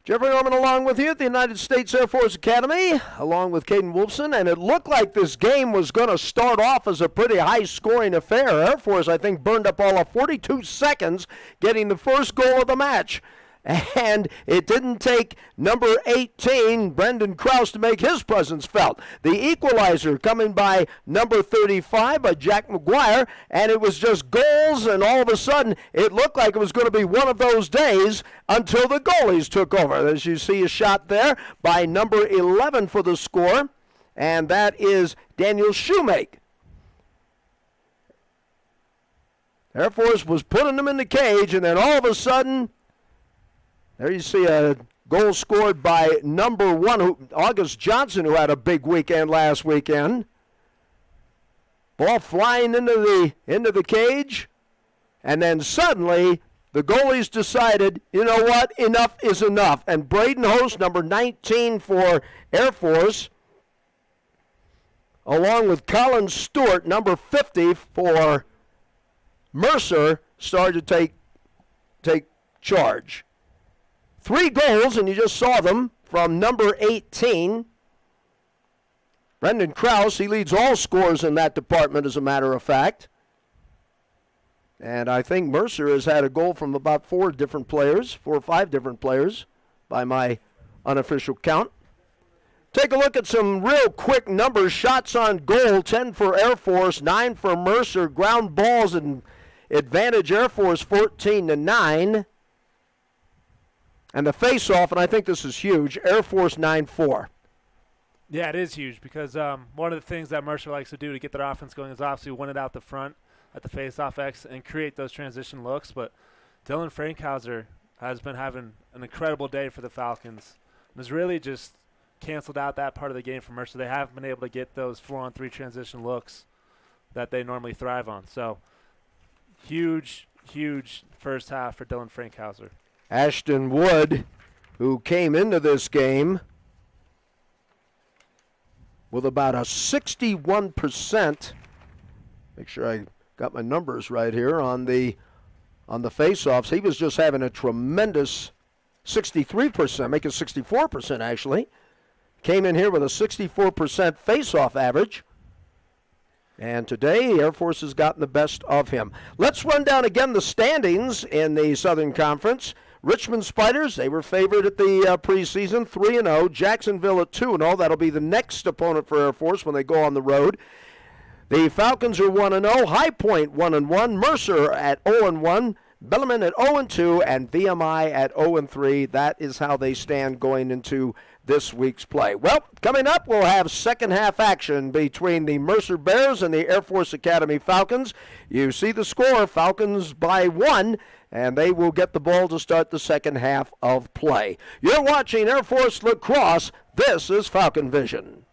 Jeffrey Norman along with you at the United States Air Force Academy, along with Caden Wolfson, and it looked like this game was going to start off as a pretty high-scoring affair. Air Force, I think, burned up all of 42 seconds getting the first goal of the match. And it didn't take number 18, Brendan Krause, to make his presence felt. The equalizer coming by number 35, by Jack McGuire, and it was just goals, and all of a sudden it looked like it was going to be one of those days until the goalies took over. As you see a shot there by number 11 for the score, and that is Daniel Shoemake. Air Force was putting them in the cage, and then all of a sudden, there you see a goal scored by number 1, August Johnson, who had a big weekend last weekend. Ball flying into the cage, and then suddenly the goalies decided, you know what, enough is enough. And Braden Host, number 19 for Air Force, along with Colin Stewart, number 50 for Mercer, started to take charge. 3 goals, and you just saw them, from number 18. Brendan Krause, he leads all scorers in that department, as a matter of fact. And I think Mercer has had a goal from about 4 or 5 different players, by my unofficial count. Take a look at some real quick numbers. Shots on goal, 10 for Air Force, 9 for Mercer. Ground balls and advantage Air Force 14-9. And the face-off, and I think this is huge, Air Force 9-4. Yeah, it is huge because one of the things that Mercer likes to do to get their offense going is obviously win it out the front at the face-off X and create those transition looks. But Dylan Frankhauser has been having an incredible day for the Falcons and has really just canceled out that part of the game for Mercer. They haven't been able to get those 4-on-3 transition looks that they normally thrive on. So huge, huge first half for Dylan Frankhauser. Ashton Wood, who came into this game with about a 61%, make sure I got my numbers right here, on the face-offs. He was just having a tremendous 63%, making 64% actually. Came in here with a 64% face-off average. And today, Air Force has gotten the best of him. Let's run down again the standings in the Southern Conference. Richmond Spiders, they were favored at the preseason, 3-0. Jacksonville at 2-0. That'll be the next opponent for Air Force when they go on the road. The Falcons are 1-0. High Point 1-1. Mercer at 0-1. Bellarmine at 0-2. And VMI at 0-3. That is how they stand going into this week's play. Well, coming up, we'll have second half action between the Mercer Bears and the Air Force Academy Falcons. You see the score, Falcons by 1, and they will get the ball to start the second half of play. You're watching Air Force Lacrosse. This is Falcon Vision.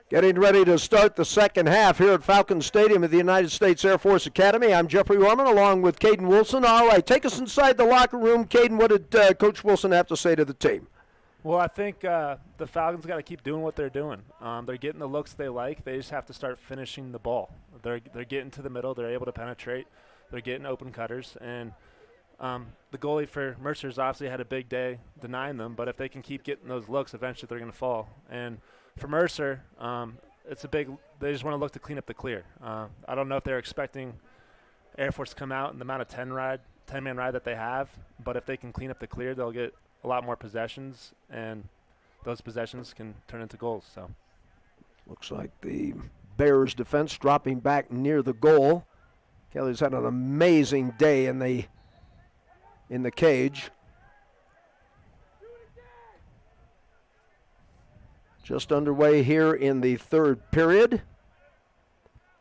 Getting ready to start the second half here at Falcon Stadium at the United States Air Force Academy. I'm Jeffrey Orman along with Caden Wilson. All right, take us inside the locker room. Caden, what did Coach Wilson have to say to the team? Well, I think the Falcons got to keep doing what they're doing. They're getting the looks they like. They just have to start finishing the ball. They're getting to the middle. They're able to penetrate. They're getting open cutters. And the goalie for Mercer's obviously had a big day denying them, but if they can keep getting those looks, eventually they're going to fall. And for Mercer, it's a big – they just want to look to clean up the clear. I don't know if they're expecting Air Force to come out in the amount of 10-man ride that they have, but if they can clean up the clear, they'll get a lot more possessions, and those possessions can turn into goals. So, looks like the Bears defense dropping back near the goal. Kelly's had an amazing day in the cage. Just underway here in the third period.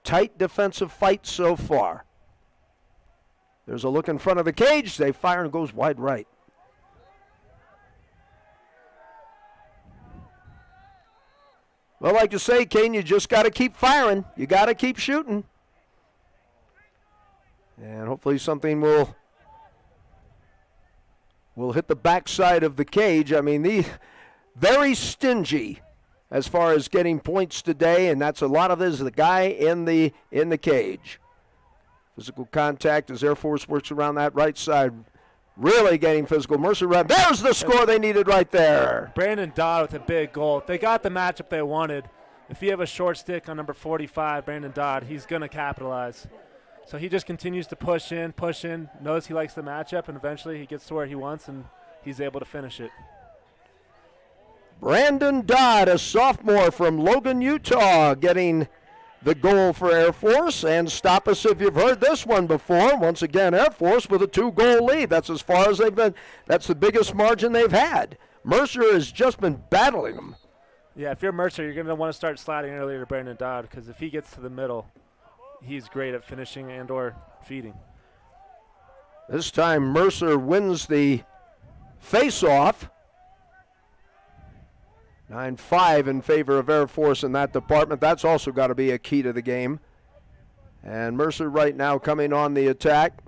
Tight defensive fight so far. There's a look in front of the cage. They fire and goes wide right. Well, like you say, Kane, you just got to keep firing. You got to keep shooting. And hopefully something will hit the backside of the cage. I mean, very stingy as far as getting points today, and that's a lot of it is the guy in the cage. Physical contact as Air Force works around that right side. Really getting physical. Mercer run. There's the score they needed right there. Brandon Dodd with a big goal. They got the matchup they wanted. If you have a short stick on number 45, Brandon Dodd, he's going to capitalize. So he just continues to push in, knows he likes the matchup, and eventually he gets to where he wants, and he's able to finish it. Brandon Dodd, a sophomore from Logan, Utah, getting the goal for Air Force. And stop us if you've heard this one before. Once again, Air Force with a 2-goal lead. That's as far as they've been. That's the biggest margin they've had. Mercer has just been battling them. Yeah, if you're Mercer, you're going to want to start sliding earlier to Brandon Dodd, because if he gets to the middle, he's great at finishing and or feeding. This time Mercer wins the face-off. 9-5 in favor of Air Force in that department. That's also got to be a key to the game. And Mercer right now coming on the attack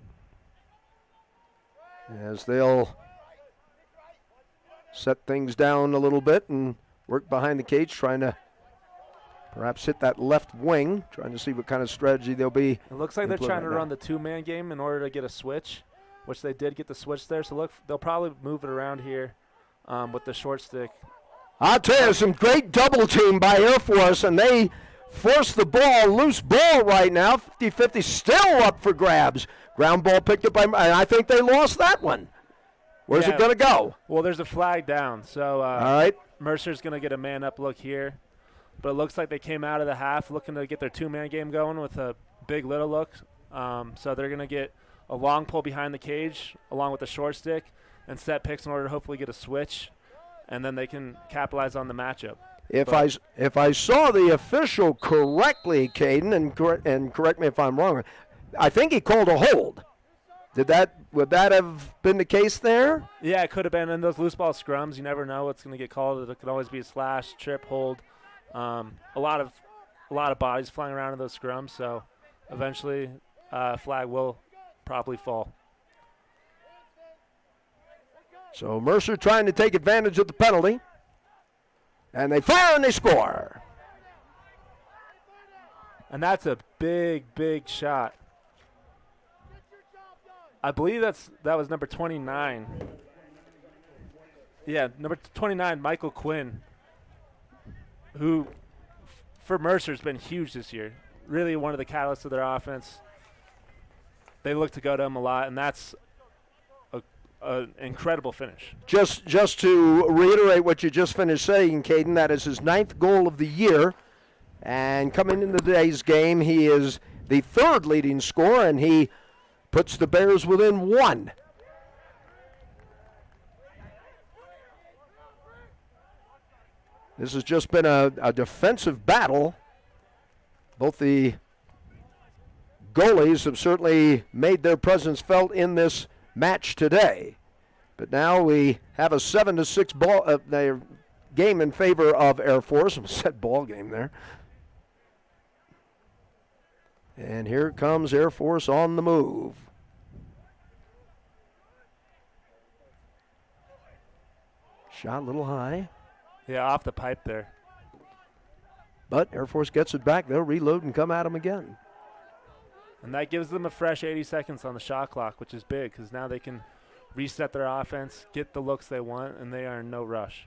as they'll set things down a little bit and work behind the cage, trying to perhaps hit that left wing, trying to see what kind of strategy they'll be. It looks like they're trying to run the two-man game in order to get a switch, which they did get the switch there. So look, they'll probably move it around here with the short stick. I'll tell you, some great double team by Air Force, and they force the ball, loose ball right now, 50-50, still up for grabs. Ground ball picked up by, and I think they lost that one. Where's it going to go? Well, there's a flag down, so all right. Mercer's going to get a man-up look here. But it looks like they came out of the half looking to get their two-man game going with a big little look. So they're going to get a long pull behind the cage along with a short stick and set picks in order to hopefully get a switch, and then they can capitalize on the matchup. If I saw the official correctly, Caden, and correct me if I'm wrong, I think he called a hold. Would that have been the case there? Yeah, it could have been. In those loose ball scrums, you never know what's going to get called. It could always be a slash, trip, hold. A lot of bodies flying around in those scrums, so eventually flag will probably fall. So Mercer trying to take advantage of the penalty. And they fire and they score. And that's a big, big shot. I believe that was number 29. Yeah, number 29, Michael Quinn, who for Mercer has been huge this year. Really one of the catalysts of their offense. They look to go to him a lot, and that's an incredible finish. Just to reiterate what you just finished saying, Caden, that is his 9th goal of the year. And coming into today's game, he is the 3rd leading scorer, and he puts the Bears within 1. This has just been a defensive battle. Both the goalies have certainly made their presence felt in this match today. But now we have a 7-6 ball. They're game in favor of Air Force. Set ball game there. And here comes Air Force on the move. Shot a little high. Yeah, off the pipe there. But Air Force gets it back. They'll reload and come at them again. And that gives them a fresh 80 seconds on the shot clock, which is big because now they can reset their offense, get the looks they want, and they are in no rush.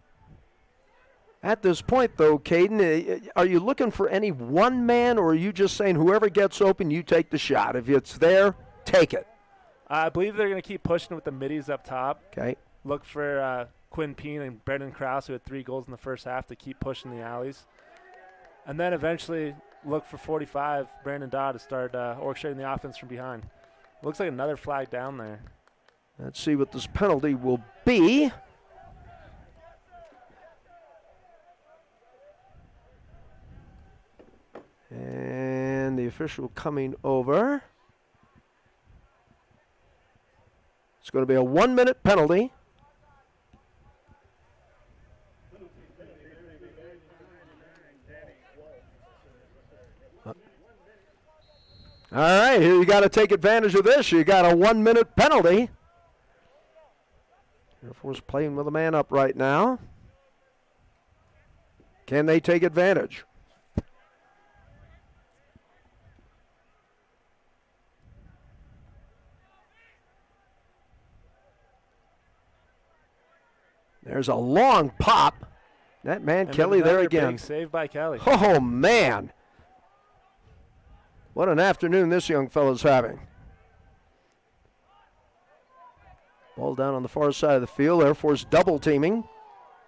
At this point, though, Caden, are you looking for any one man, or are you just saying whoever gets open, you take the shot? If it's there, take it. I believe they're going to keep pushing with the middies up top. Okay. Look for Quinn and Brendan Krause, who had 3 goals in the first half, to keep pushing the alleys. And then eventually look for 45, Brandon Dodd, to start orchestrating the offense from behind. Looks like another flag down there. Let's see what this penalty will be. And the official coming over. It's going to be a 1-minute penalty. All right, here you got to take advantage of this. You got a 1-minute penalty. Air Force playing with a man up right now. Can they take advantage? There's a long pop. That man And Kelly there again. Big save by Kelly. Oh, man. What an afternoon this young fella's having. Ball down on the far side of the field. Air Force double teaming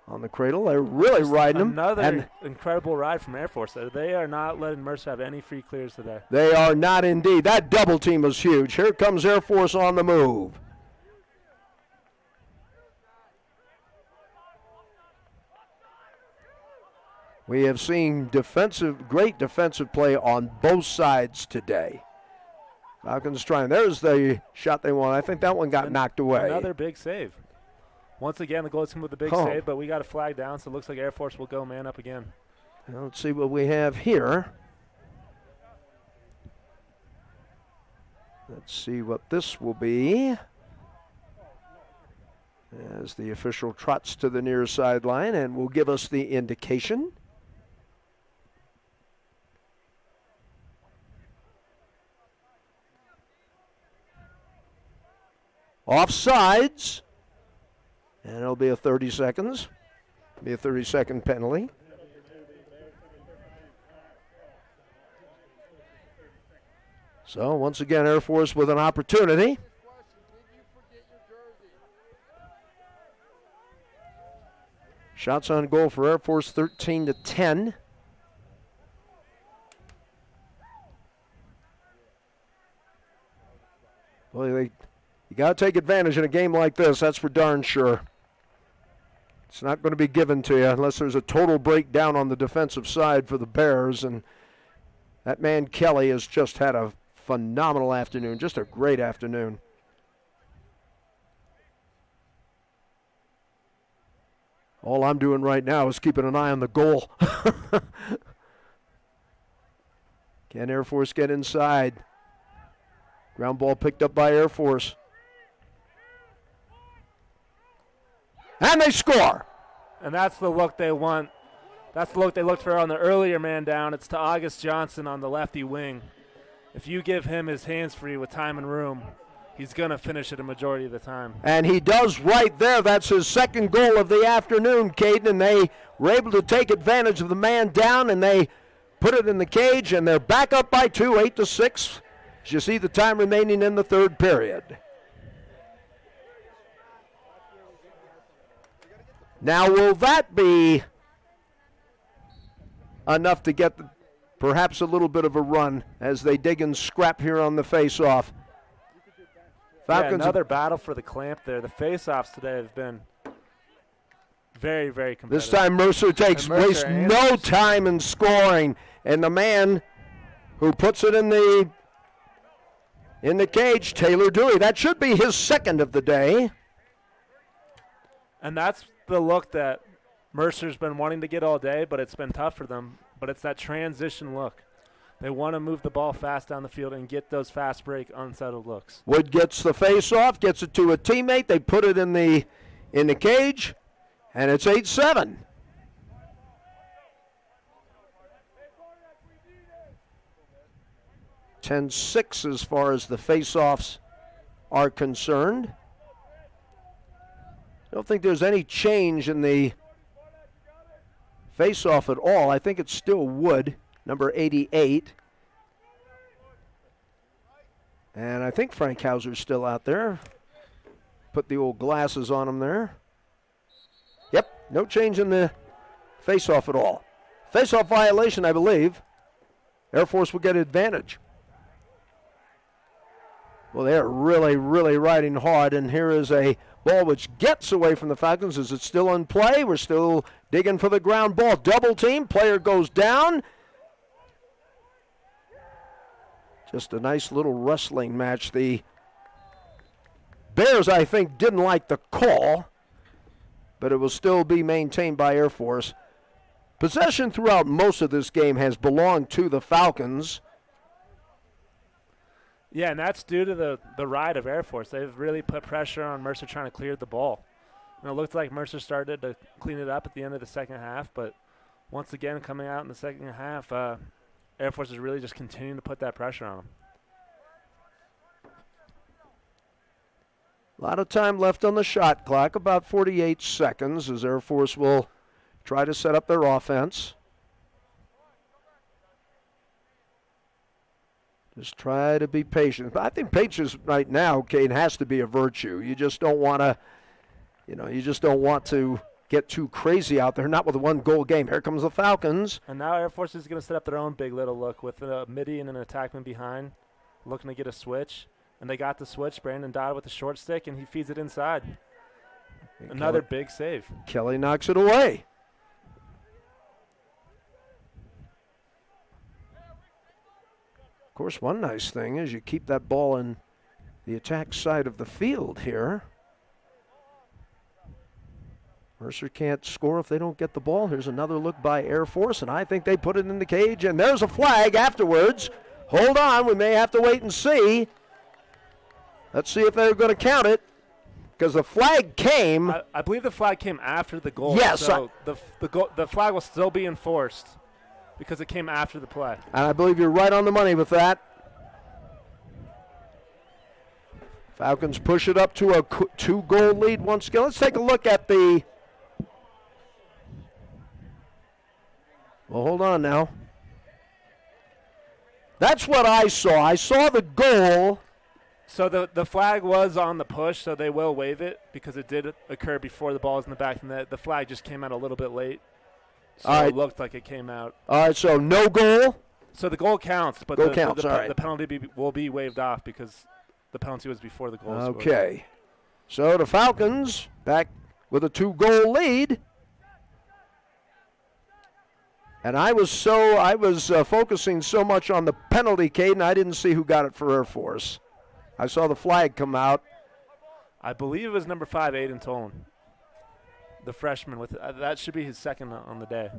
on the cradle. They're really riding him. Another incredible ride from Air Force. They are not letting Mercer have any free clears today. They are not indeed. That double team was huge. Here comes Air Force on the move. We have seen great defensive play on both sides today. Falcons trying. There's the shot they want. I think that one got knocked away. Another big save. Once again, the Goldsmith with the big save, but we got a flag down, so it looks like Air Force will go man up again. Now let's see what we have here. Let's see what this will be. As the official trots to the near sideline and will give us the indication. Offsides, and it'll be a 30 seconds. Be a 30-second penalty. So once again, Air Force with an opportunity. Shots on goal for Air Force, 13-10. Boy, you got to take advantage in a game like this, that's for darn sure. It's not going to be given to you unless there's a total breakdown on the defensive side for the Bears. And that man Kelly has just had a phenomenal afternoon, just a great afternoon. All I'm doing right now is keeping an eye on the goal. Can Air Force get inside? Ground ball picked up by Air Force. And they score. And that's the look they want. That's the look they looked for on the earlier man down. It's to August Johnson on the lefty wing. If you give him his hands free with time and room, he's going to finish it a majority of the time. And he does right there. That's his second goal of the afternoon, Caden. And they were able to take advantage of the man down, and they put it in the cage, and they're back up by 2, 8-6. As you see the time remaining in the third period. Now, will that be enough to get perhaps a little bit of a run as they dig and scrap here on the face-off? Falcons, another battle for the clamp there. The face-offs today have been very, very competitive. This time Mercer wastes no time in scoring. And the man who puts it in the cage, Taylor Dewey. That should be his second of the day. And that's the look that Mercer's been wanting to get all day, but it's been tough for them. But it's that transition look. They want to move the ball fast down the field and get those fast break, unsettled looks. Wood gets the face-off, gets it to a teammate. They put it in the cage, and it's 8-7. 10-6 as far as the face-offs are concerned. I don't think there's any change in the face-off at all. I think it's still Wood, number 88. And I think Frank Hauser's still out there. Put the old glasses on him there. Yep, no change in the face-off at all. Face-off violation, I believe. Air Force will get advantage. Well, they're really, really riding hard, and here is a ball which gets away from the Falcons. Is it still in play? We're still digging for the ground ball. Double team, player goes down. Just a nice little wrestling match. The Bears, I think, didn't like the call, but it will still be maintained by Air Force. Possession throughout most of this game has belonged to the Falcons. Yeah, and that's due to the ride of Air Force. They've really put pressure on Mercer trying to clear the ball. And it looked like Mercer started to clean it up at the end of the second half, but once again, coming out in the second half, Air Force is really just continuing to put that pressure on them. A lot of time left on the shot clock, about 48 seconds, as Air Force will try to set up their offense. Just try to be patient. But I think patience right now, Kane, has to be a virtue. You just don't want to, you just don't want to get too crazy out there. Not with a one-goal game. Here comes the Falcons. And now Air Force is going to set up their own big little look with a midi and an attackman behind, looking to get a switch. And they got the switch. Brandon Dodd with the short stick, and he feeds it inside. And Another big save. Kelly knocks it away. Of course, one nice thing is you keep that ball in the attack side of the field here. Mercer can't score if they don't get the ball. Here's another look by Air Force, and I think they put it in the cage, and there's a flag afterwards. Hold on, we may have to wait and see. Let's see if they're going to count it, because the flag came. I believe the flag came after the goal. Yes. So the flag will still be enforced because it came after the play. And I believe you're right on the money with that. Falcons push it up to a 2-goal lead once again. Let's take a look at the. Well, hold on now. That's what I saw. I saw the goal. So the flag was on the push, so they will waive it because it did occur before the ball was in the back of the net. The flag just came out a little bit late, so all right. It looked like it came out. All right, so no goal. So the goal counts, but Goal counts, all right. the penalty will be waived off because the penalty was before the goal. Okay. So the Falcons back with a 2-goal lead. And I was focusing so much on the penalty, Caden, I didn't see who got it for Air Force. I saw the flag come out. I believe it was number 5, Aiden Tolan, the freshman. With that should be his second on the day.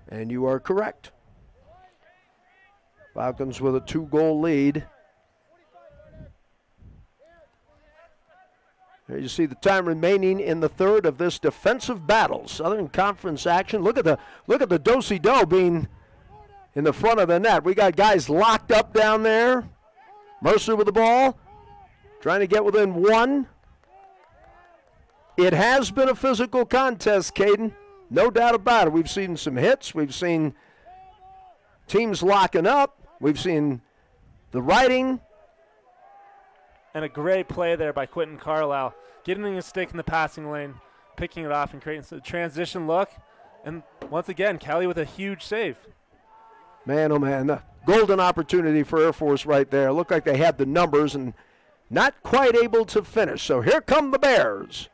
And you are correct. Falcons with a 2-goal lead. There you see the time remaining in the third of this defensive battle. Southern Conference action. Look at the do-si-do being in the front of the net. We got guys locked up down there. Mercer with the ball, trying to get within one. It has been a physical contest, Caden. No doubt about it. We've seen some hits. We've seen teams locking up. We've seen the riding. And a great play there by Quentin Carlisle, getting a stick in the passing lane, picking it off and creating a transition look. And once again, Kelly with a huge save. Man, oh man, the golden opportunity for Air Force right there. Looked like they had the numbers and not quite able to finish. So here come the Bears.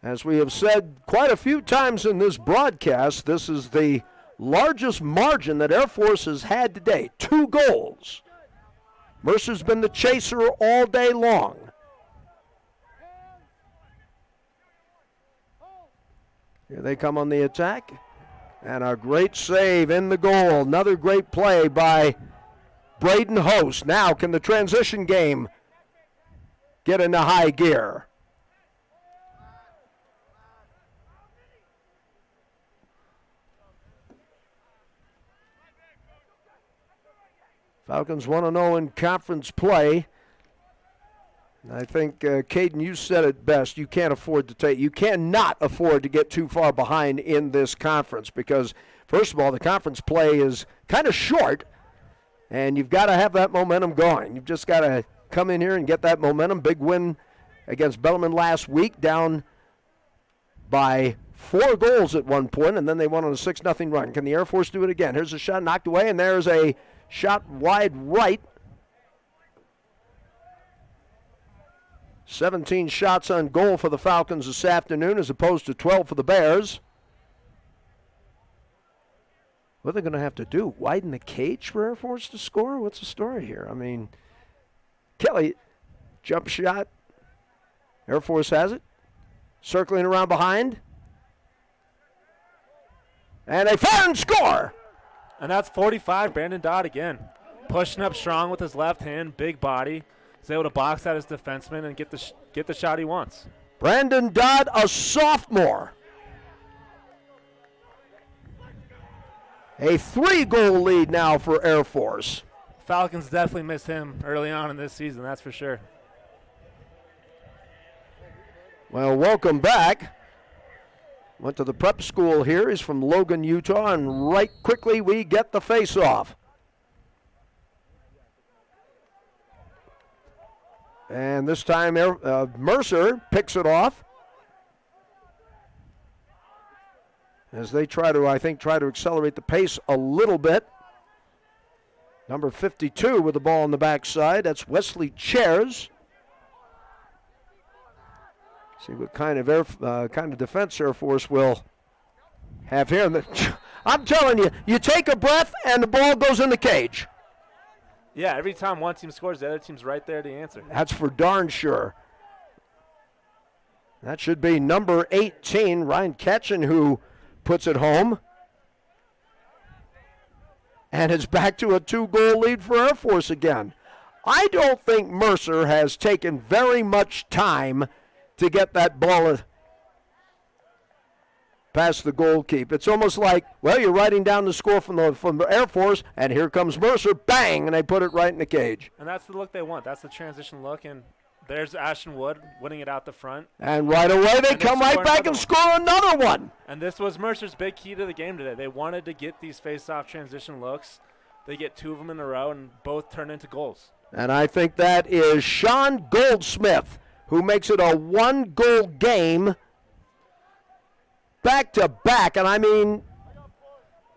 As we have said quite a few times in this broadcast, this is the largest margin that Air Force has had today. 2 goals. Mercer's been the chaser all day long. Here they come on the attack. And a great save in the goal. Another great play by Braden Host. Now can the transition game get into high gear? Falcons 1-0 in conference play. I think, Caden, you said it best. You cannot afford to get too far behind in this conference because, first of all, the conference play is kind of short, and you've got to have that momentum going. You've just got to come in here and get that momentum. Big win against Bellarmine last week, down by 4 goals at one point, and then they went on a 6-0 run. Can the Air Force do it again? Here's a shot knocked away, and there's a shot wide right. 17 shots on goal for the Falcons this afternoon as opposed to 12 for the Bears. What are they going to have to do? Widen the cage for Air Force to score? What's the story here? I mean, Kelly, jump shot. Air Force has it. Circling around behind. And they fire and score! And that's 45, Brandon Dodd again. Pushing up strong with his left hand, big body. He's able to box out his defenseman and get the shot he wants. Brandon Dodd, a sophomore. A 3-goal lead now for Air Force. Falcons definitely missed him early on in this season, that's for sure. Well, welcome back. Went to the prep school here. He's from Logan, Utah, and right quickly we get the face-off. And this time Mercer picks it off as they try to accelerate the pace a little bit. Number 52 with the ball on the backside. That's Wesley Chairs. See what kind of defense Air Force will have here. I'm telling you, you take a breath and the ball goes in the cage. Yeah, every time one team scores, the other team's right there to answer. That's for darn sure. That should be number 18, Ryan Ketchen, who puts it home. And it's back to a 2-goal lead for Air Force again. I don't think Mercer has taken very much time to get that ball past the goalkeeper. It's almost like, well, you're writing down the score from the Air Force, and here comes Mercer, bang, and they put it right in the cage. And that's the look they want. That's the transition look, and there's Ashton Wood winning it out the front. And right away they come right back and score another one. And this was Mercer's big key to the game today. They wanted to get these face-off transition looks. They get 2 of them in a row, and both turn into goals. And I think that is Sean Goldsmith, who makes it a 1-goal game back-to-back. And I mean,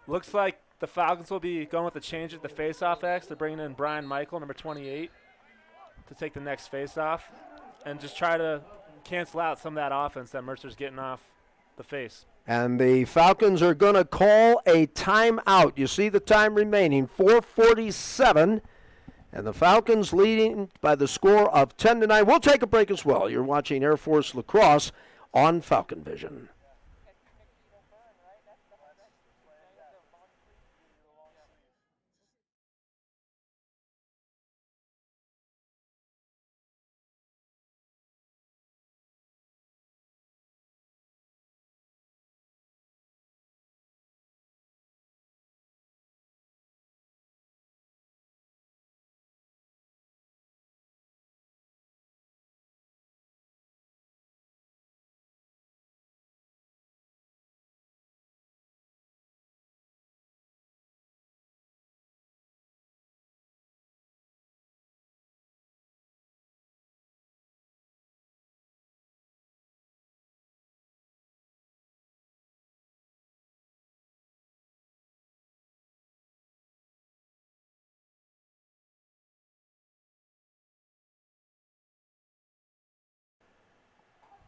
looks like the Falcons will be going with a change at the face-off X. They're bringing in Brian Michael, number 28, to take the next face-off and just try to cancel out some of that offense that Mercer's getting off the face. And the Falcons are going to call a timeout. You see the time remaining, 4:47. And the Falcons leading by the score of 10-9. We'll take a break as well. You're watching Air Force Lacrosse on Falcon Vision.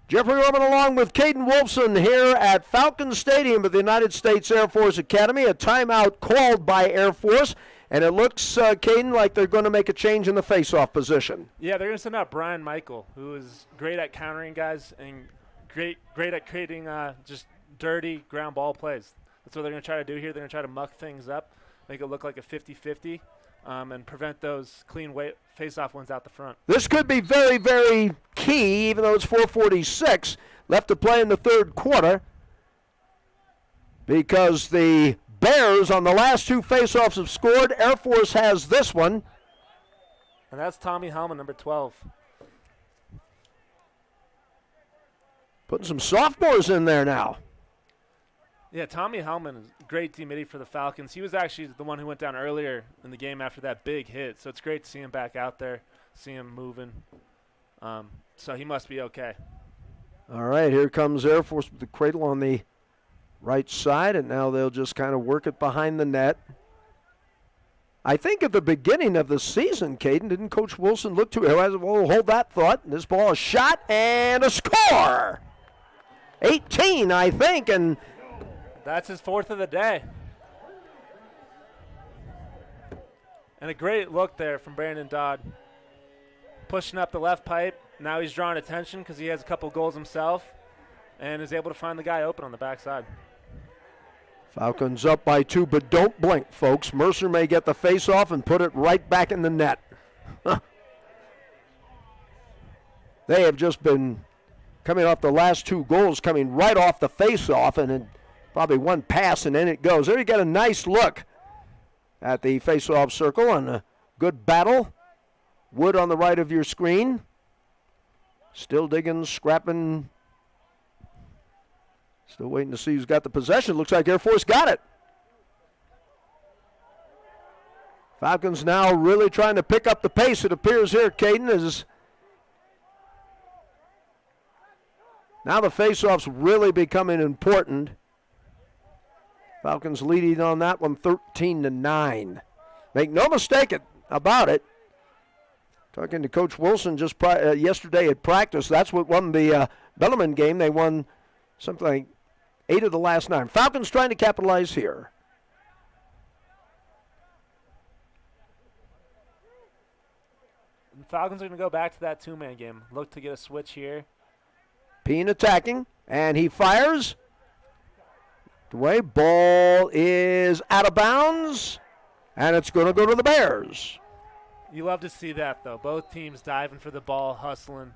Jeffrey Orban along with Caden Wolfson here at Falcon Stadium of the United States Air Force Academy. A timeout called by Air Force, and it looks, Caden, like they're going to make a change in the face-off position. Yeah, they're going to send out Brian Michael, who is great at countering guys and great at creating just dirty ground ball plays. That's what they're going to try to do here. They're going to try to muck things up, make it look like a 50-50, and prevent those clean face-off ones out the front. This could be very, very key, even though it's 4:46 left to play in the third quarter, because the Bears on the last two face-offs have scored. Air Force has this one. And that's Tommy Helman, number 12. Putting some sophomores in there now. Yeah, Tommy Helman is a great teammate for the Falcons. He was actually the one who went down earlier in the game after that big hit, so it's great to see him back out there, see him moving. So he must be okay. All right, here comes Air Force with the cradle on the right side, and now they'll just kind of work it behind the net. I think at the beginning of the season, Caden, didn't Coach Wilson look to it? Well, hold that thought. This ball is shot and a score. 18, I think, and that's his fourth of the day. And a great look there from Brandon Dodd. Pushing up the left pipe. Now he's drawing attention because he has a couple goals himself and is able to find the guy open on the backside. Falcons up by 2, but don't blink, folks. Mercer may get the face-off and put it right back in the net. They have just been coming off the last 2 goals, coming right off the face-off, and then probably one pass, and in it goes. There you get a nice look at the face-off circle and a good battle. Wood on the right of your screen. Still digging, scrapping. Still waiting to see who's got the possession. Looks like Air Force got it. Falcons now really trying to pick up the pace, it appears here, Caden, is now the face-off's really becoming important. Falcons leading on that one 13-9. Make no mistake about it. Talking to Coach Wilson just yesterday at practice, that's what won the Bellarmine game. They won something like 8 of the last 9. Falcons trying to capitalize here. The Falcons are going to go back to that 2-man game. Look to get a switch here. Peen attacking, and he fires. The way ball is out of bounds, and it's going to go to the Bears. You love to see that, though. Both teams diving for the ball, hustling.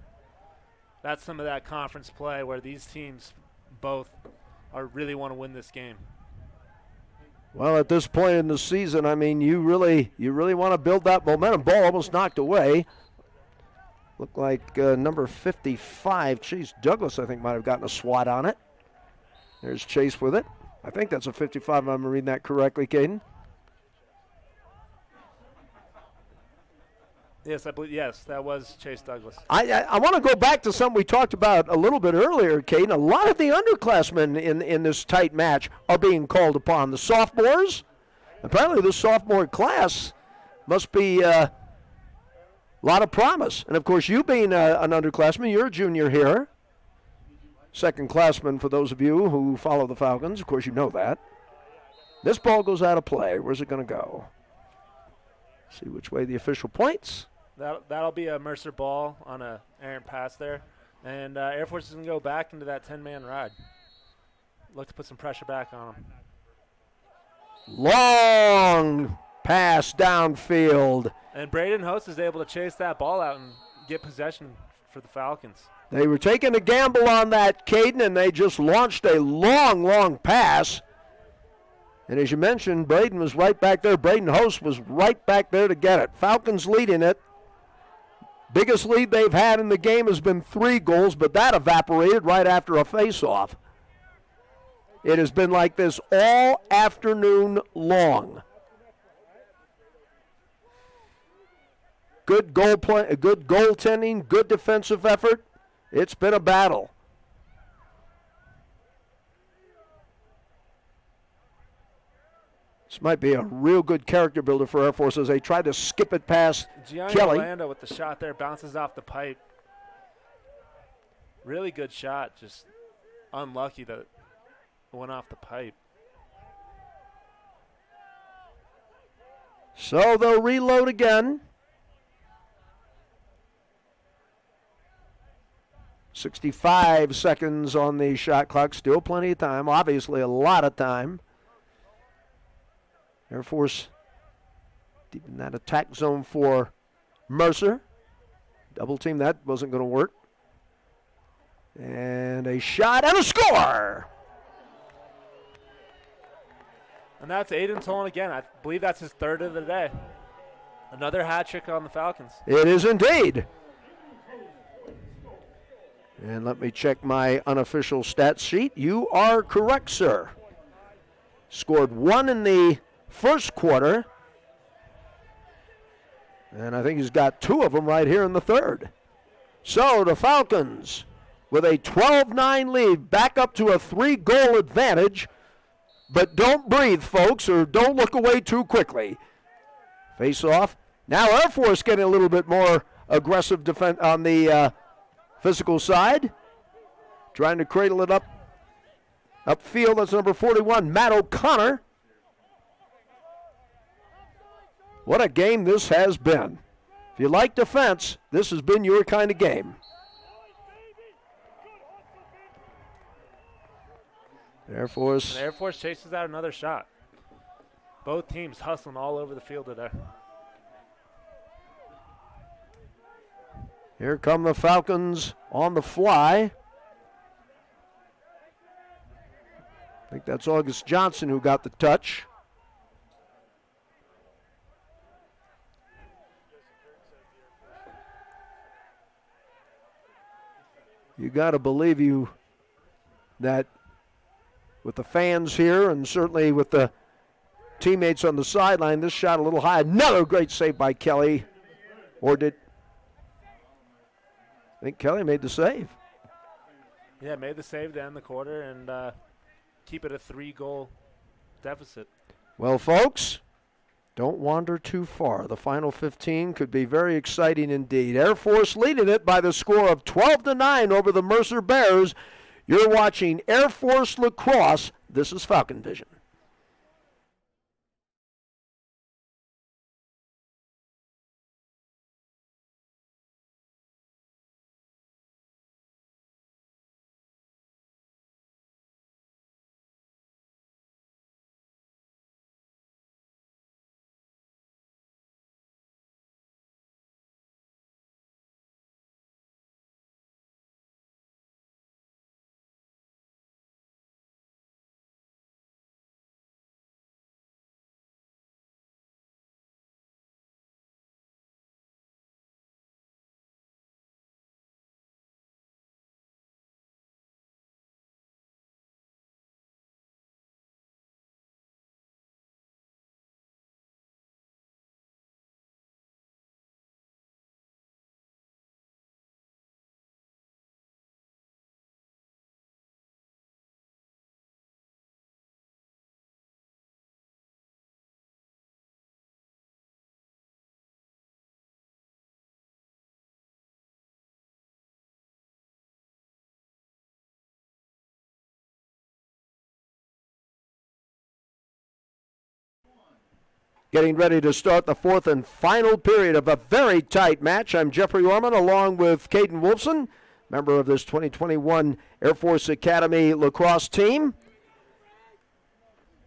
That's some of that conference play where these teams both really want to win this game. Well, at this point in the season, I mean, you really want to build that momentum. Ball almost knocked away. Looked like number 55, Chase Douglas, I think, might have gotten a swat on it. There's Chase with it. I think that's a 55, if I'm reading that correctly, Caden. Yes, I believe. Yes, that was Chase Douglas. I want to go back to something we talked about a little bit earlier, Caden. A lot of the underclassmen in this tight match are being called upon. The sophomores, apparently the sophomore class must be a lot of promise. And, of course, you being an underclassman, you're a junior here. Second classman for those of you who follow the Falcons. Of course, you know that. This ball goes out of play. Where's it going to go? See which way the official points. That'll be a Mercer ball on a errant pass there. And Air Force is going to go back into that 10-man ride. Look to put some pressure back on them. Long pass downfield. And Braden Host is able to chase that ball out and get possession for the Falcons. They were taking a gamble on that, Caden, and they just launched a long, long pass. And as you mentioned, Braden was right back there. Braden Host was right back there to get it. Falcons leading it. Biggest lead they've had in the game has been 3 goals, but that evaporated right after a face-off. It has been like this all afternoon long. Good goal play, good goaltending, good defensive effort. It's been a battle. This might be a real good character builder for Air Force as they try to skip it past Gianni Kelly. Orlando with the shot there, bounces off the pipe. Really good shot, just unlucky that it went off the pipe. So they'll reload again. 65 seconds on the shot clock. Still plenty of time. Obviously a lot of time. Air Force deep in that attack zone for Mercer. Double team, that wasn't going to work. And a shot and a score! And that's Aiden Tolan again. I believe that's his third of the day. Another hat trick on the Falcons. It is indeed. And let me check my unofficial stat sheet. You are correct, sir. Scored 1 in the first quarter. And I think he's got 2 of them right here in the third. So the Falcons, with a 12-9 lead, back up to a 3-goal advantage. But don't breathe, folks, or don't look away too quickly. Face off. Now Air Force getting a little bit more aggressive defense on the physical side. Trying to cradle it upfield. That's number 41, Matt O'Connor. What a game this has been. If you like defense, this has been your kind of game. Air Force. And Air Force chases out another shot. Both teams hustling all over the field today. Here come the Falcons on the fly. I think that's August Johnson who got the touch. You got to believe that with the fans here and certainly with the teammates on the sideline, this shot a little high. Another great save by Kelly. Or did... I think Kelly made the save. Yeah, made the save to end the quarter and keep it a 3-goal deficit. Well, folks, don't wander too far. The final 15 could be very exciting indeed. Air Force leading it by the score of 12-9 over the Mercer Bears. You're watching Air Force Lacrosse. This is Falcon Vision. Getting ready to start the fourth and final period of a very tight match. I'm Jeffrey Orman along with Caden Wolfson, member of this 2021 Air Force Academy lacrosse team.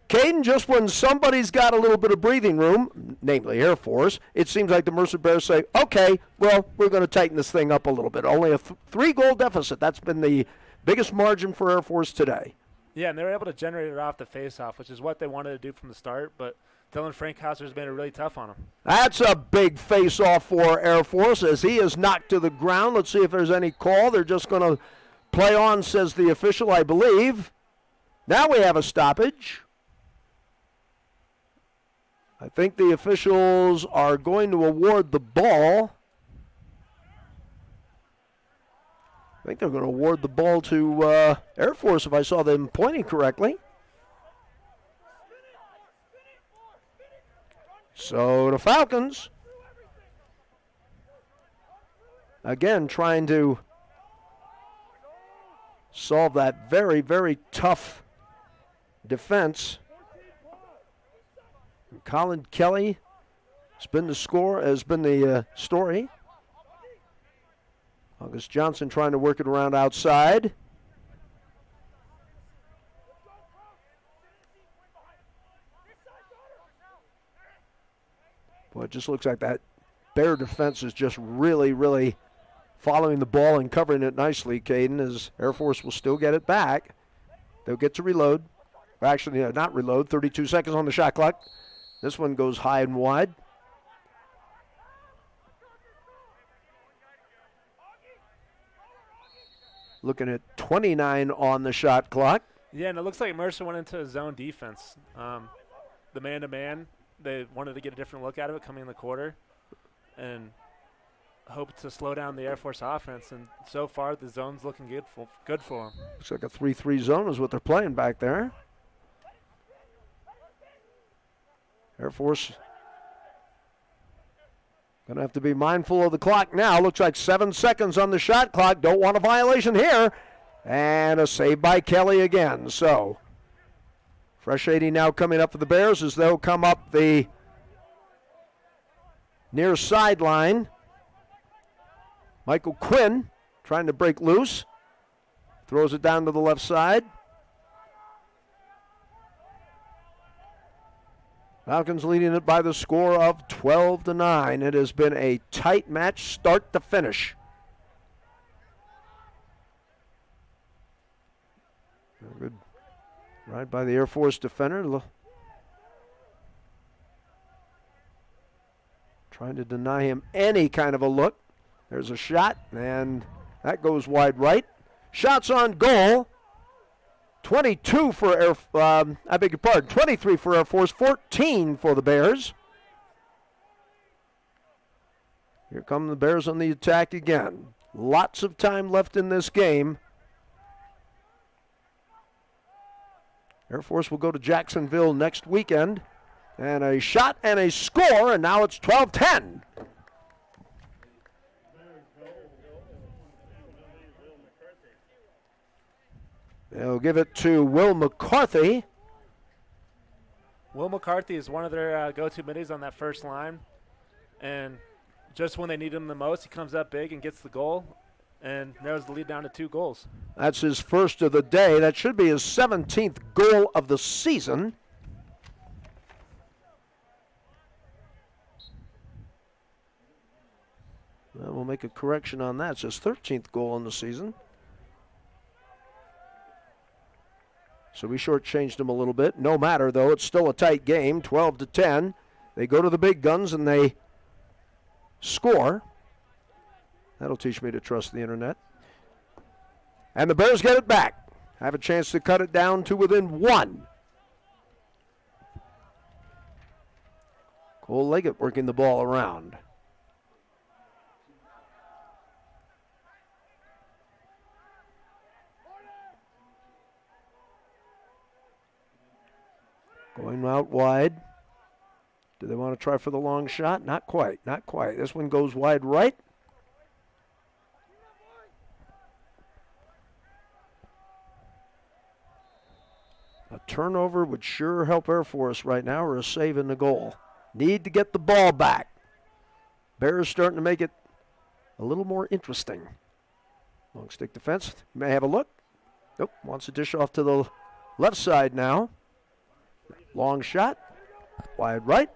Caden, just when somebody's got a little bit of breathing room, namely Air Force, it seems like the Mercer Bears say, okay, well, we're going to tighten this thing up a little bit. Only a 3-goal deficit. That's been the biggest margin for Air Force today. Yeah, and they were able to generate it off the faceoff, which is what they wanted to do from the start, but Dylan Frankhauser's made it really tough on him. That's a big face-off for Air Force as he is knocked to the ground. Let's see if there's any call. They're just going to play on, says the official, I believe. Now we have a stoppage. I think the officials are going to award the ball. I think they're going to award the ball to Air Force if I saw them pointing correctly. So the Falcons, again, trying to solve that very, very tough defense. Colin Kelly has been the story August Johnson trying to work it around outside. Boy, it just looks like that Bear defense is just really, really following the ball and covering it nicely, Caden, as Air Force will still get it back. They'll get to reload. Actually, not reload. 32 seconds on the shot clock. This one goes high and wide. Looking at 29 on the shot clock. Yeah, and it looks like Mercer went into a zone defense. The man-to-man, they wanted to get a different look out of it coming in the quarter and hope to slow down the Air Force offense. And so far, the zone's looking good for them. Looks like a 3-3 zone is what they're playing back there. Air Force going to have to be mindful of the clock now. Looks like 7 seconds on the shot clock. Don't want a violation here. And a save by Kelly again. So, fresh 80 now coming up for the Bears as they'll come up the near sideline. Michael Quinn trying to break loose. Throws it down to the left side. Falcons leading it by the score of 12-9. It has been a tight match start to finish. Good ride by the Air Force defender. Trying to deny him any kind of a look. There's a shot, and that goes wide right. Shots on goal. 22 for Air, 23 for Air Force, 14 for the Bears. Here come the Bears on the attack again. Lots of time left in this game. Air Force will go to Jacksonville next weekend. And a shot and a score, and now it's 12-10. They'll give it to Will McCarthy. Will McCarthy is one of their go-to middies on that first line. And just when they need him the most, he comes up big and gets the goal. And narrows the lead down to 2 goals. That's his first of the day. That should be his 17th goal of the season. Well, we'll make a correction on that. It's his 13th goal in the season. So we shortchanged him a little bit. No matter, though. It's still a tight game, 12-10. They go to the big guns and they score. That'll teach me to trust the internet. And the Bears get it back. Have a chance to cut it down to within 1. Cole Leggett working the ball around. Going out wide. Do they want to try for the long shot? Not quite, not quite. This one goes wide right. A turnover would sure help Air Force right now, or a save in the goal. Need to get the ball back. Bears starting to make it a little more interesting. Long stick defense. You may have a look. Nope, wants to dish off to the left side now. Long shot, wide right.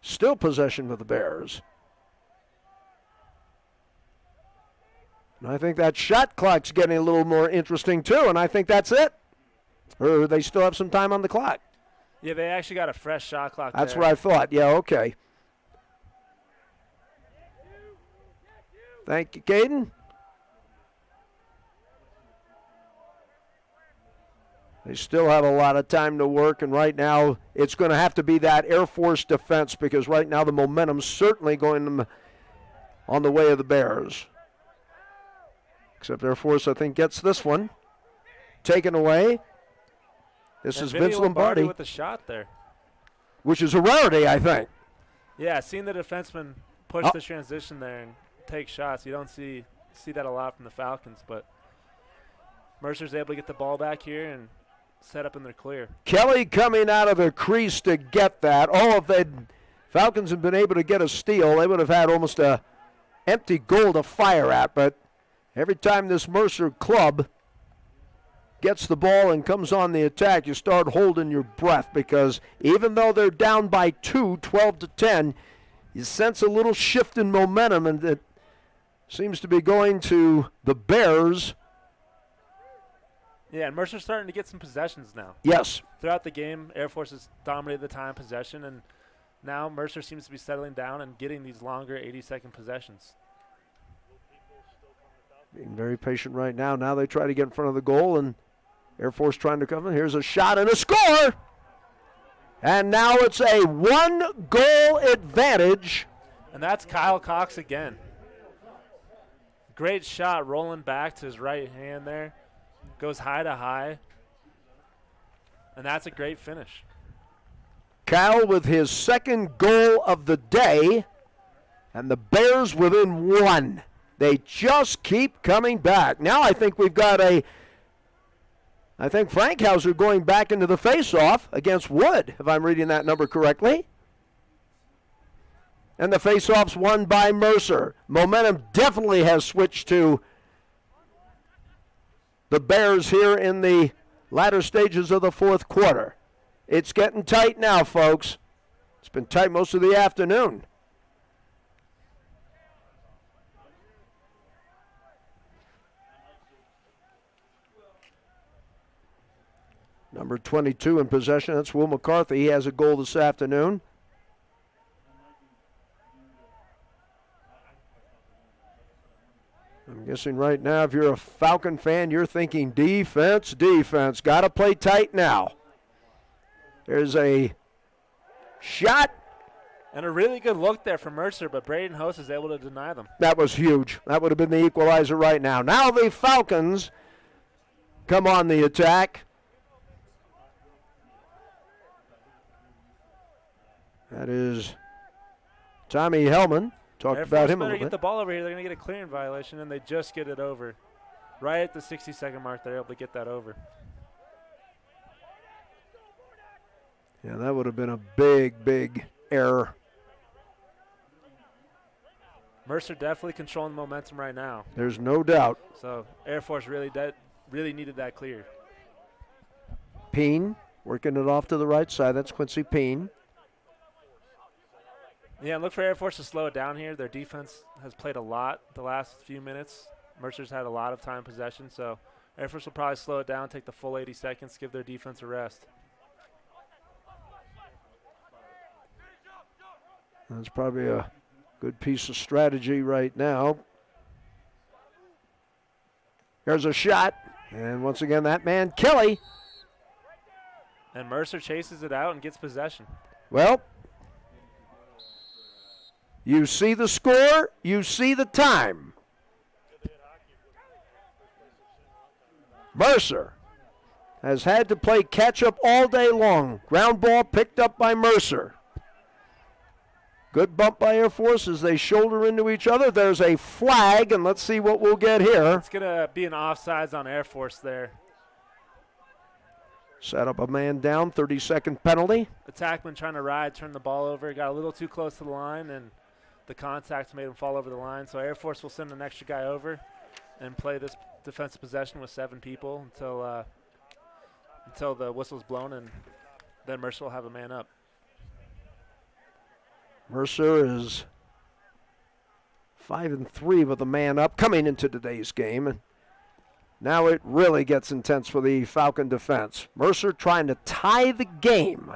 Still possession with the Bears. And I think that shot clock's getting a little more interesting too, and I think that's it. Or they still have some time on the clock. Yeah, they actually got a fresh shot clock That's there. what I thought. Yeah, okay. Thank you, Caden. They still have a lot of time to work, and right now it's going to have to be that Air Force defense because right now the momentum's certainly going on the way of the Bears. Except Air Force, I think, gets this one taken away. This is Vince Lombardi with the shot there, which is a rarity, I think. Yeah, seeing the defenseman push the transition there and take shots, you don't see that a lot from the Falcons. But Mercer's able to get the ball back here and set up in their clear. Kelly coming out of the crease to get that. Oh, if the Falcons had been able to get a steal, they would have had almost a empty goal to fire at. But every time this Mercer club gets the ball and comes on the attack, you start holding your breath, because even though they're down by 2, 12-10, you sense a little shift in momentum, and it seems to be going to the Bears. Yeah, and Mercer's starting to get some possessions now. Yes. Throughout the game, Air Force has dominated the time possession, and now Mercer seems to be settling down and getting these longer 80-second possessions. Being very patient right now. Now they try to get in front of the goal, and Air Force trying to come in. Here's a shot and a score! And now it's a 1-goal advantage. And that's Kyle Cox again. Great shot rolling back to his right hand there. Goes high to high. And that's a great finish. Kyle with his second goal of the day, and the Bears within 1. They just keep coming back. Now I think we've got I think Frankhauser going back into the face-off against Wood, if I'm reading that number correctly. And the face-off's won by Mercer. Momentum definitely has switched to the Bears here in the latter stages of the fourth quarter. It's getting tight now, folks. It's been tight most of the afternoon. Number 22 in possession, that's Will McCarthy. He has a goal this afternoon. I'm guessing right now, if you're a Falcon fan, you're thinking defense, defense. Got to play tight now. There's a shot. And a really good look there from Mercer, but Braden Host is able to deny them. That was huge. That would have been the equalizer right now. Now the Falcons come on the attack. That is Tommy Helman. Talked about him a little bit. Get the ball over here. They're going to get a clearing violation, and they just get it over. Right at the 60-second mark, they're able to get that over. Yeah, that would have been a big, big error. Mercer definitely controlling the momentum right now. There's no doubt. So Air Force really needed that clear. Peen working it off to the right side. That's Quincy Peen. Yeah, look for Air Force to slow it down here. Their defense has played a lot the last few minutes. Mercer's had a lot of time possession, so Air Force will probably slow it down, take the full 80 seconds, give their defense a rest. That's probably a good piece of strategy right now. There's a shot, and once again, that man, Kelly. And Mercer chases it out and gets possession. Well, you see the score, you see the time. Mercer has had to play catch-up all day long. Ground ball picked up by Mercer. Good bump by Air Force as they shoulder into each other. There's a flag, and let's see what we'll get here. It's going to be an offsides on Air Force there. Set up a man down, 30-second penalty. Attackman trying to ride, turn the ball over. Got a little too close to the line, and the contact made him fall over the line. So Air Force will send an extra guy over and play this defensive possession with 7 people until the whistle's blown, and then Mercer will have a man up. Mercer is 5-3 with a man up coming into today's game. And now it really gets intense for the Falcon defense. Mercer trying to tie the game.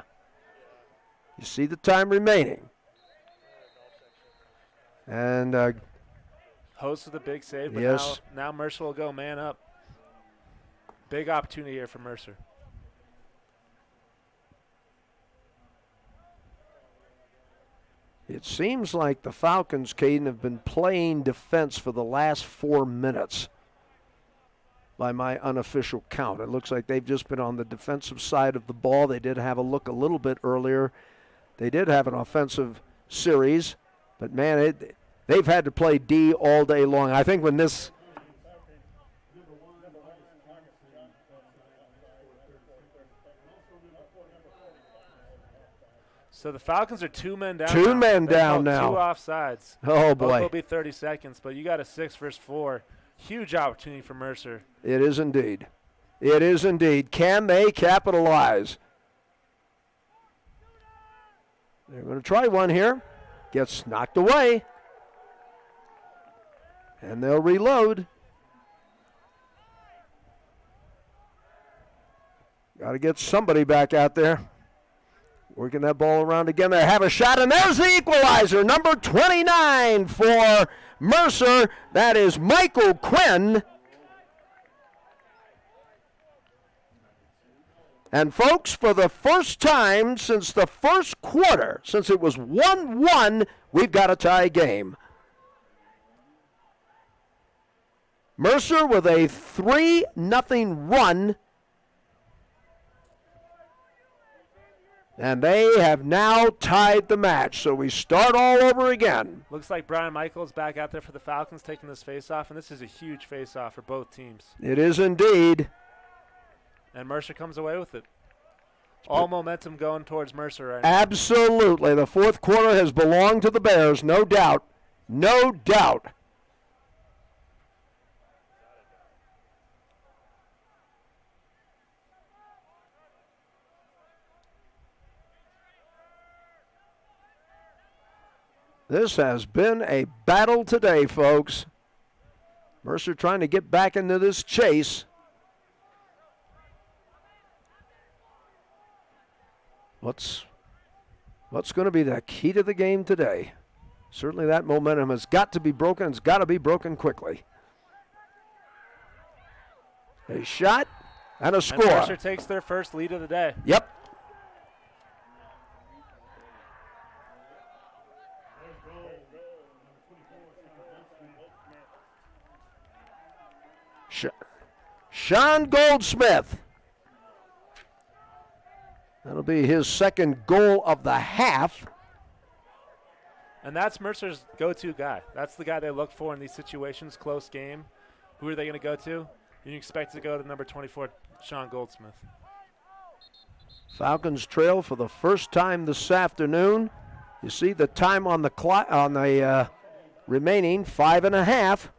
You see the time remaining. And Host with a big save, but yes. now Mercer will go man up. Big opportunity here for Mercer. It seems like the Falcons, Caden, have been playing defense for the last 4 minutes by my unofficial count. It looks like they've just been on the defensive side of the ball. They did have a look a little bit earlier. They did have an offensive series, but, man, they've had to play D all day long. I think when this So the Falcons are 2 men down. Two men They down called now. 2 offsides. Oh, Both boy. will be 30 seconds, but you got a 6 versus 4. Huge opportunity for Mercer. It is indeed. It is indeed. Can they capitalize? They're going to try one here. Gets knocked away. And they'll reload. Got to get somebody back out there. Working that ball around again. They have a shot, and there's the equalizer. Number 29 for Mercer. That is Michael Quinn. And, folks, for the first time since the first quarter, since it was 1-1, we've got a tie game. Mercer with a 3-0 run. And they have now tied the match. So we start all over again. Looks like Brian Michaels back out there for the Falcons taking this face-off, and this is a huge face-off for both teams. It is indeed. And Mercer comes away with it. All momentum going towards Mercer right now. Absolutely. The fourth quarter has belonged to the Bears, no doubt. No doubt. This has been a battle today, folks. Mercer trying to get back into this chase. What's going to be the key to the game today? Certainly that momentum has got to be broken. It's got to be broken quickly. A shot and a score. And Mercer takes their first lead of the day. Yep. Sean Goldsmith. That'll be his second goal of the half. And that's Mercer's go-to guy. That's the guy they look for in these situations, close game. Who are they going to go to? You expect to go to number 24, Sean Goldsmith. Falcons trail for the first time this afternoon. You see the time on the clock on the remaining 5.5.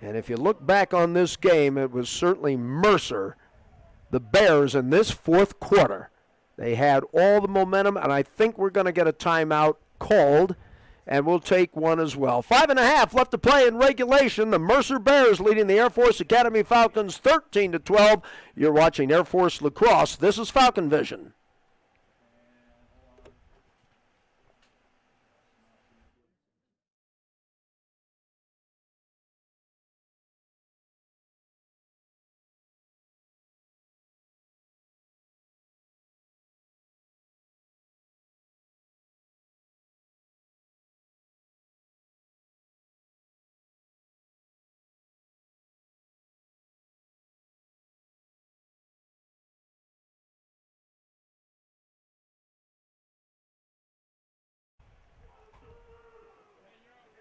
And if you look back on this game, it was certainly Mercer, the Bears, in this fourth quarter. They had all the momentum, and I think we're going to get a timeout called, and we'll take one as well. 5.5 left to play in regulation. The Mercer Bears leading the Air Force Academy Falcons 13-12. You're watching Air Force Lacrosse. This is Falcon Vision.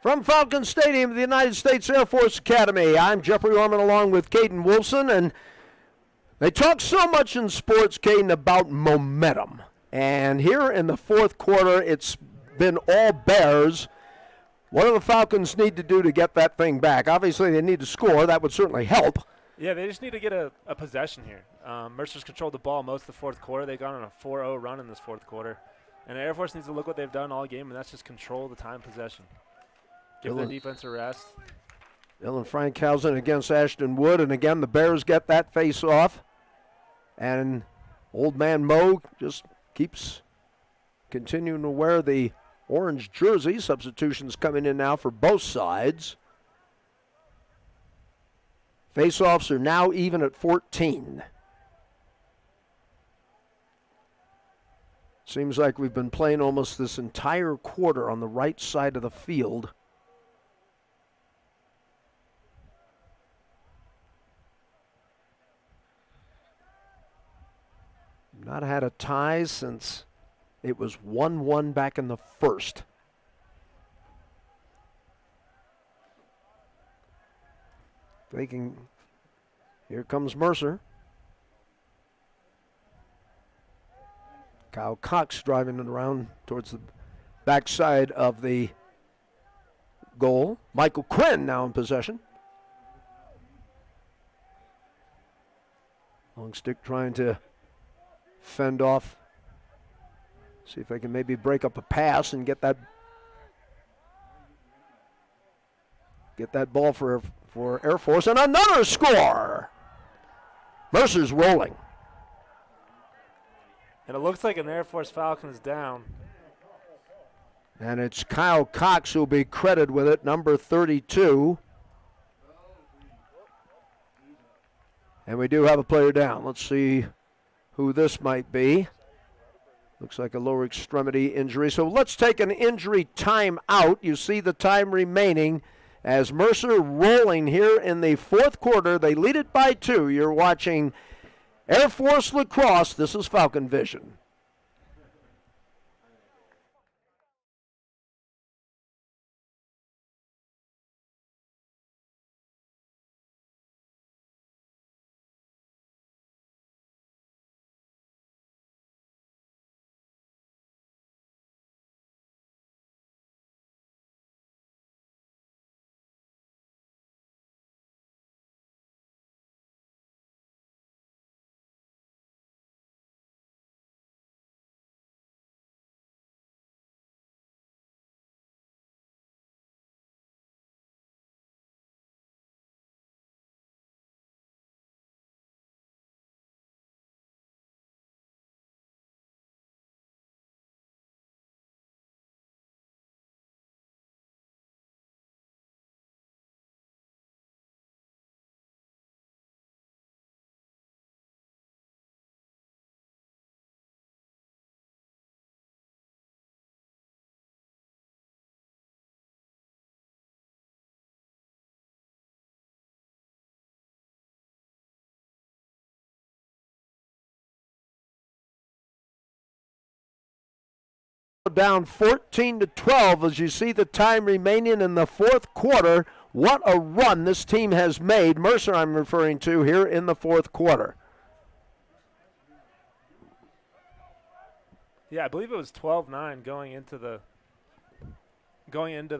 From Falcon Stadium of the United States Air Force Academy, I'm Jeffrey Orman along with Caden Wilson, and they talk so much in sports, Caden, about momentum. And here in the fourth quarter, it's been all Bears. What do the Falcons need to do to get that thing back? Obviously, they need to score. That would certainly help. Yeah, they just need to get a possession here. Mercer's controlled the ball most of the fourth quarter. They've gone on a 4-0 run in this fourth quarter. And the Air Force needs to look what they've done all game, and that's just control the time possession. Give their defense a rest. Dylan Frankhausen against Ashton Wood, and again the Bears get that face off. And old man Mo just keeps continuing to wear the orange jersey. Substitutions coming in now for both sides. Face-offs are now even at 14. Seems like we've been playing almost this entire quarter on the right side of the field. Not had a tie since it was 1-1 back in the first. Here comes Mercer. Kyle Cox driving it around towards the backside of the goal. Michael Quinn now in possession. Long stick trying to fend off. See if they can maybe break up a pass and get that ball for Air Force. And another score! Mercer's rolling. And it looks like an Air Force Falcon is down. And it's Kyle Cox who'll be credited with it, number 32. And we do have a player down. Let's see who this might be. Looks like a lower extremity injury. So let's take an injury time out. You see the time remaining as Mercer rolling here in the fourth quarter. They lead it by 2. You're watching Air Force Lacrosse. This is Falcon Vision. Down 14-12 as you see the time remaining in the fourth quarter. What a run this team has made. Mercer I'm referring to here in the fourth quarter. Yeah, I believe it was 12-9 going into the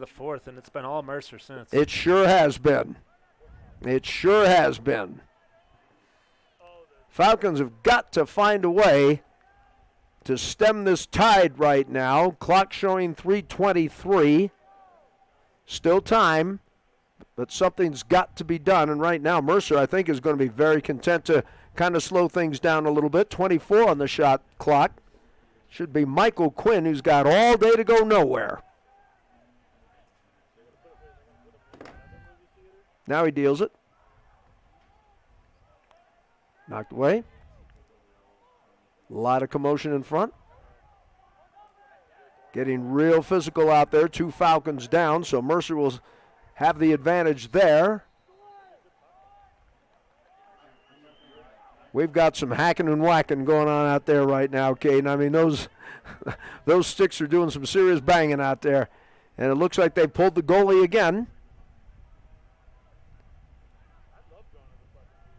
fourth, and it's been all Mercer since. It sure has been. It sure has been. Falcons have got to find a way to stem this tide right now. Clock showing 3:23. Still time, but something's got to be done. And right now, Mercer, I think, is going to be very content to kind of slow things down a little bit. 24 on the shot clock. Should be Michael Quinn, who's got all day to go nowhere. Now he deals it. Knocked away. A lot of commotion in front. Getting real physical out there. 2 Falcons down, so Mercer will have the advantage there. We've got some hacking and whacking going on out there right now, Caden. I mean, those sticks are doing some serious banging out there. And it looks like they pulled the goalie again.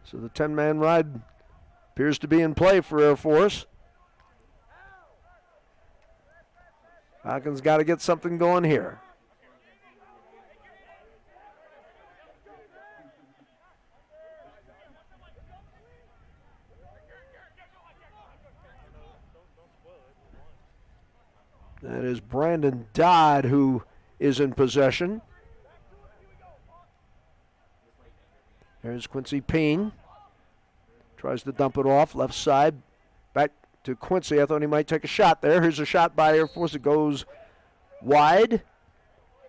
So the 10-man ride appears to be in play for Air Force. Falcons got to get something going here. That is Brandon Dodd who is in possession. There's Quincy Payne. Tries to dump it off, left side. Back to Quincy. I thought he might take a shot there. Here's a shot by Air Force. It goes wide.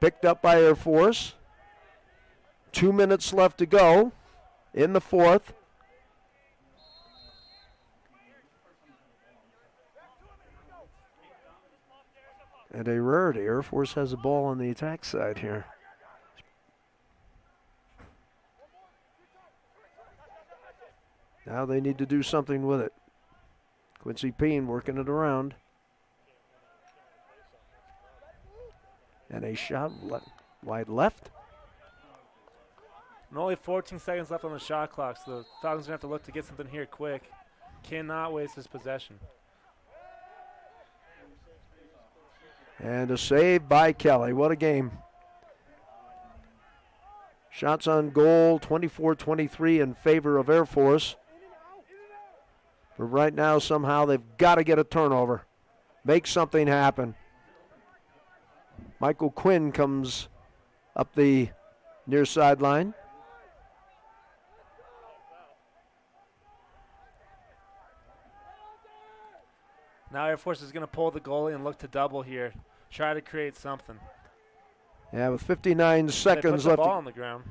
Picked up by Air Force. 2 minutes left to go in the fourth. And a rarity. Air Force has the ball on the attack side here. Now they need to do something with it. Quincy Payne working it around. And a shot wide left. And only 14 seconds left on the shot clock, so the Falcons are going to have to look to get something here quick. Cannot waste this possession. And a save by Kelly. What a game. Shots on goal, 24-23 in favor of Air Force. But right now, somehow, they've got to get a turnover. Make something happen. Michael Quinn comes up the near sideline. Now Air Force is going to pull the goalie and look to double here. Try to create something. Yeah, with 59 seconds they put the left. ball on the ground.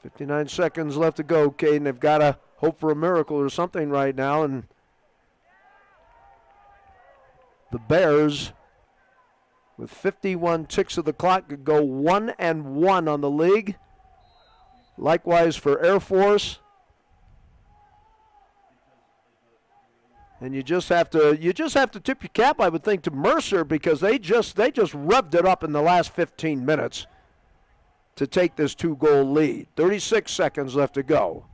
59 seconds left to go, Caden. They've got to hope for a miracle or something right now. And the Bears, with 51 ticks of the clock, could go 1-1 on the league. Likewise for Air Force. And you just have to tip your cap, I would think, to Mercer, because they just revved it up in the last 15 minutes to take this 2-goal lead. 36 seconds left to go.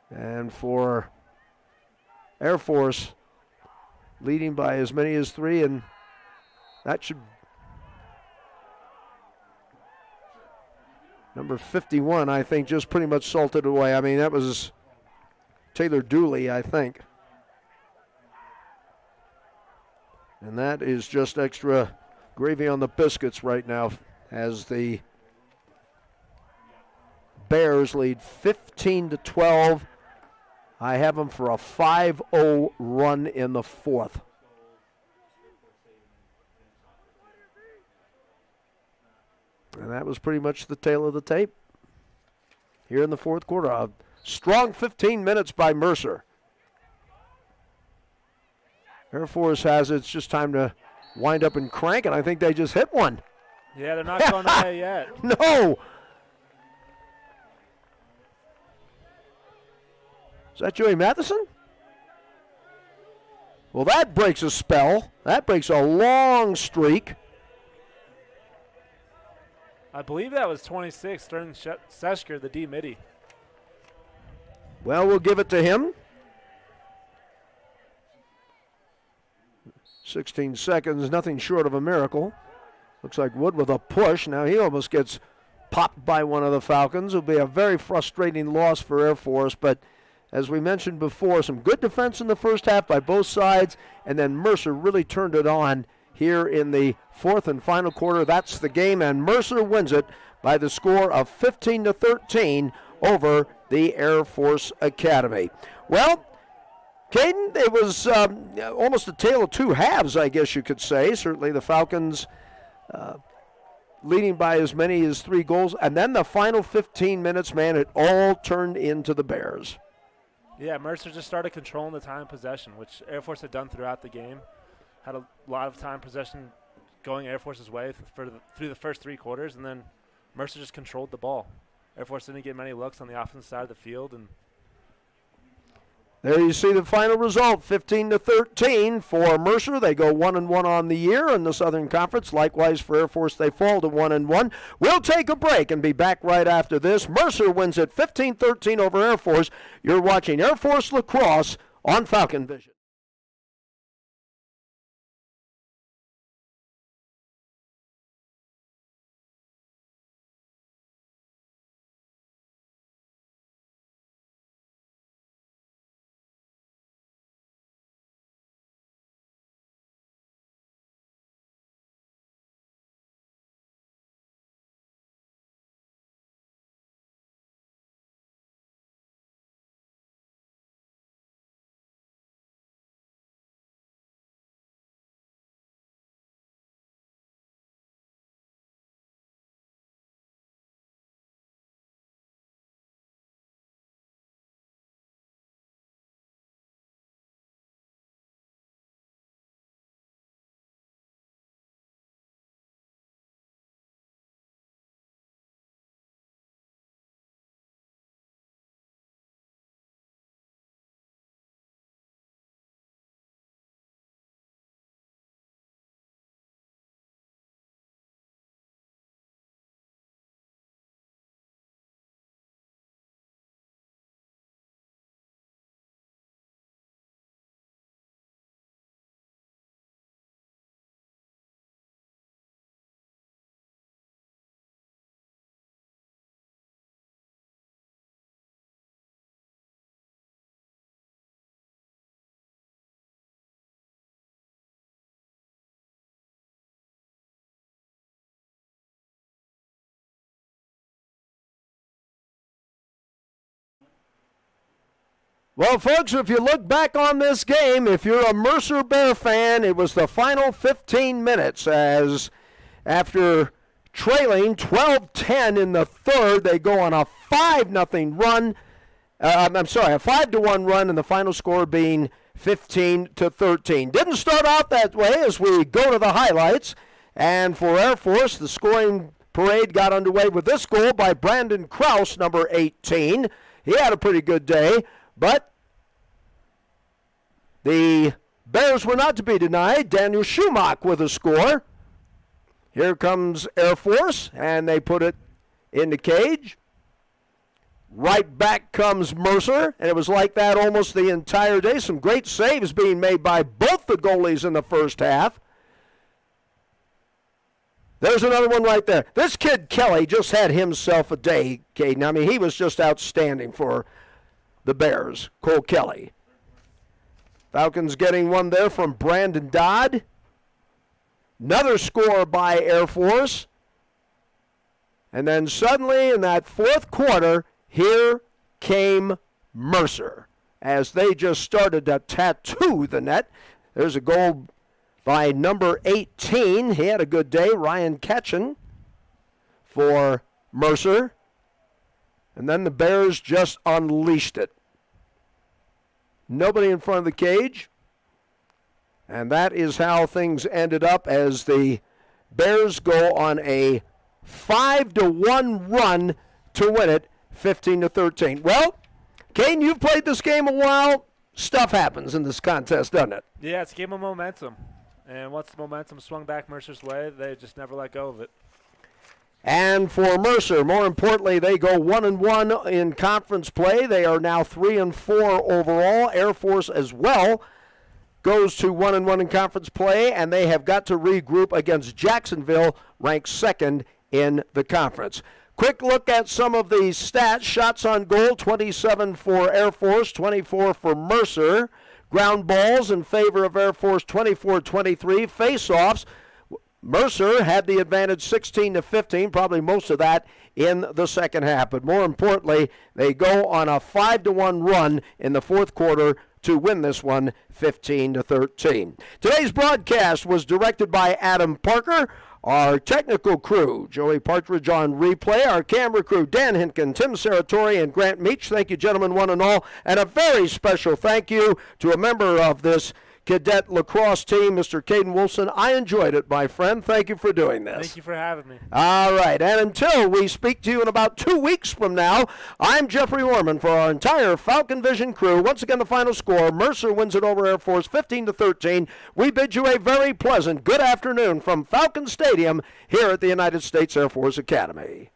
And for Air Force, leading by as many as 3, and that should. Number 51, I think, just pretty much salted away. I mean, that was Taylor Dooley, I think. And that is just extra gravy on the biscuits right now as the Bears lead 15-12. I have them for a 5-0 run in the fourth. And that was pretty much the tail of the tape here in the fourth quarter. A strong 15 minutes by Mercer. Air Force has it. It's just time to wind up and crank, and I think they just hit one. Yeah, they're not going away yet. No. Is that Joey Matheson? Well, that breaks a spell. That breaks a long streak. I believe that was 26, Sterling Seschker, the D-midi. Well, we'll give it to him. 16 seconds, nothing short of a miracle. Looks like Wood with a push. Now he almost gets popped by one of the Falcons. It'll be a very frustrating loss for Air Force, but as we mentioned before, some good defense in the first half by both sides, and then Mercer really turned it on here in the fourth and final quarter. That's the game, and Mercer wins it by the score of 15-13 over the Air Force Academy. Well, Caden, it was almost a tale of two halves, I guess you could say. Certainly the Falcons leading by as many as 3 goals, and then the final 15 minutes, man, it all turned into the Bears. Yeah, Mercer just started controlling the time possession, which Air Force had done throughout the game. Had a lot of time possession going Air Force's way through the first 3 quarters, and then Mercer just controlled the ball. Air Force didn't get many looks on the offensive side of the field. And there you see the final result, 15-13 for Mercer. They go 1-1 on the year in the Southern Conference. Likewise for Air Force, they fall to 1-1. We'll take a break and be back right after this. Mercer wins it 15-13 over Air Force. You're watching Air Force Lacrosse on Falcon Vision. Well, folks, if you look back on this game, if you're a Mercer Bear fan, it was the final 15 minutes as after trailing 12-10 in the third, they go on a 5-0 run. A 5-1 run, and the final score being 15-13. Didn't start out that way as we go to the highlights. And for Air Force, the scoring parade got underway with this goal by Brandon Krause, number 18. He had a pretty good day, but the Bears were not to be denied. Daniel Schumacher with a score. Here comes Air Force, and they put it in the cage. Right back comes Mercer, and it was like that almost the entire day. Some great saves being made by both the goalies in the first half. There's another one right there. This kid Kelly just had himself a day, Caden. I mean, he was just outstanding for the Bears, Cole Kelly. Falcons getting one there from Brandon Dodd. Another score by Air Force. And then suddenly in that fourth quarter, here came Mercer as they just started to tattoo the net. There's a goal by number 18. He had a good day, Ryan Ketchen, for Mercer. And then the Bears just unleashed it. Nobody in front of the cage. And that is how things ended up as the Bears go on a 5-1 run to win it, 15-13. Well, Caden, you've played this game a while. Stuff happens in this contest, doesn't it? Yeah, it's a game of momentum. And once the momentum swung back Mercer's way, they just never let go of it. And for Mercer, more importantly, they go 1-1 in conference play. They are now 3-4 overall. Air Force as well goes to 1-1 in conference play, and they have got to regroup against Jacksonville, ranked second in the conference. Quick look at some of the stats. Shots on goal, 27 for Air Force, 24 for Mercer. Ground balls in favor of Air Force, 24-23. Face-offs, Mercer had the advantage 16-15, probably most of that in the second half. But more importantly, they go on a 5-1 run in the fourth quarter to win this one 15-13. Today's broadcast was directed by Adam Parker. Our technical crew, Joey Partridge on replay. Our camera crew, Dan Hinkin, Tim Saratori, and Grant Meach. Thank you, gentlemen, one and all. And a very special thank you to a member of this cadet lacrosse team, Mr. Caden Wilson. I enjoyed it, my friend. Thank you for doing this. Thank you for having me. All right, and until we speak to you in about 2 weeks from now, I'm Jeffrey Orman for our entire Falcon Vision crew. Once again, the final score, Mercer wins it over Air Force 15-13. We bid you a very pleasant good afternoon from Falcon Stadium here at the United States Air Force Academy.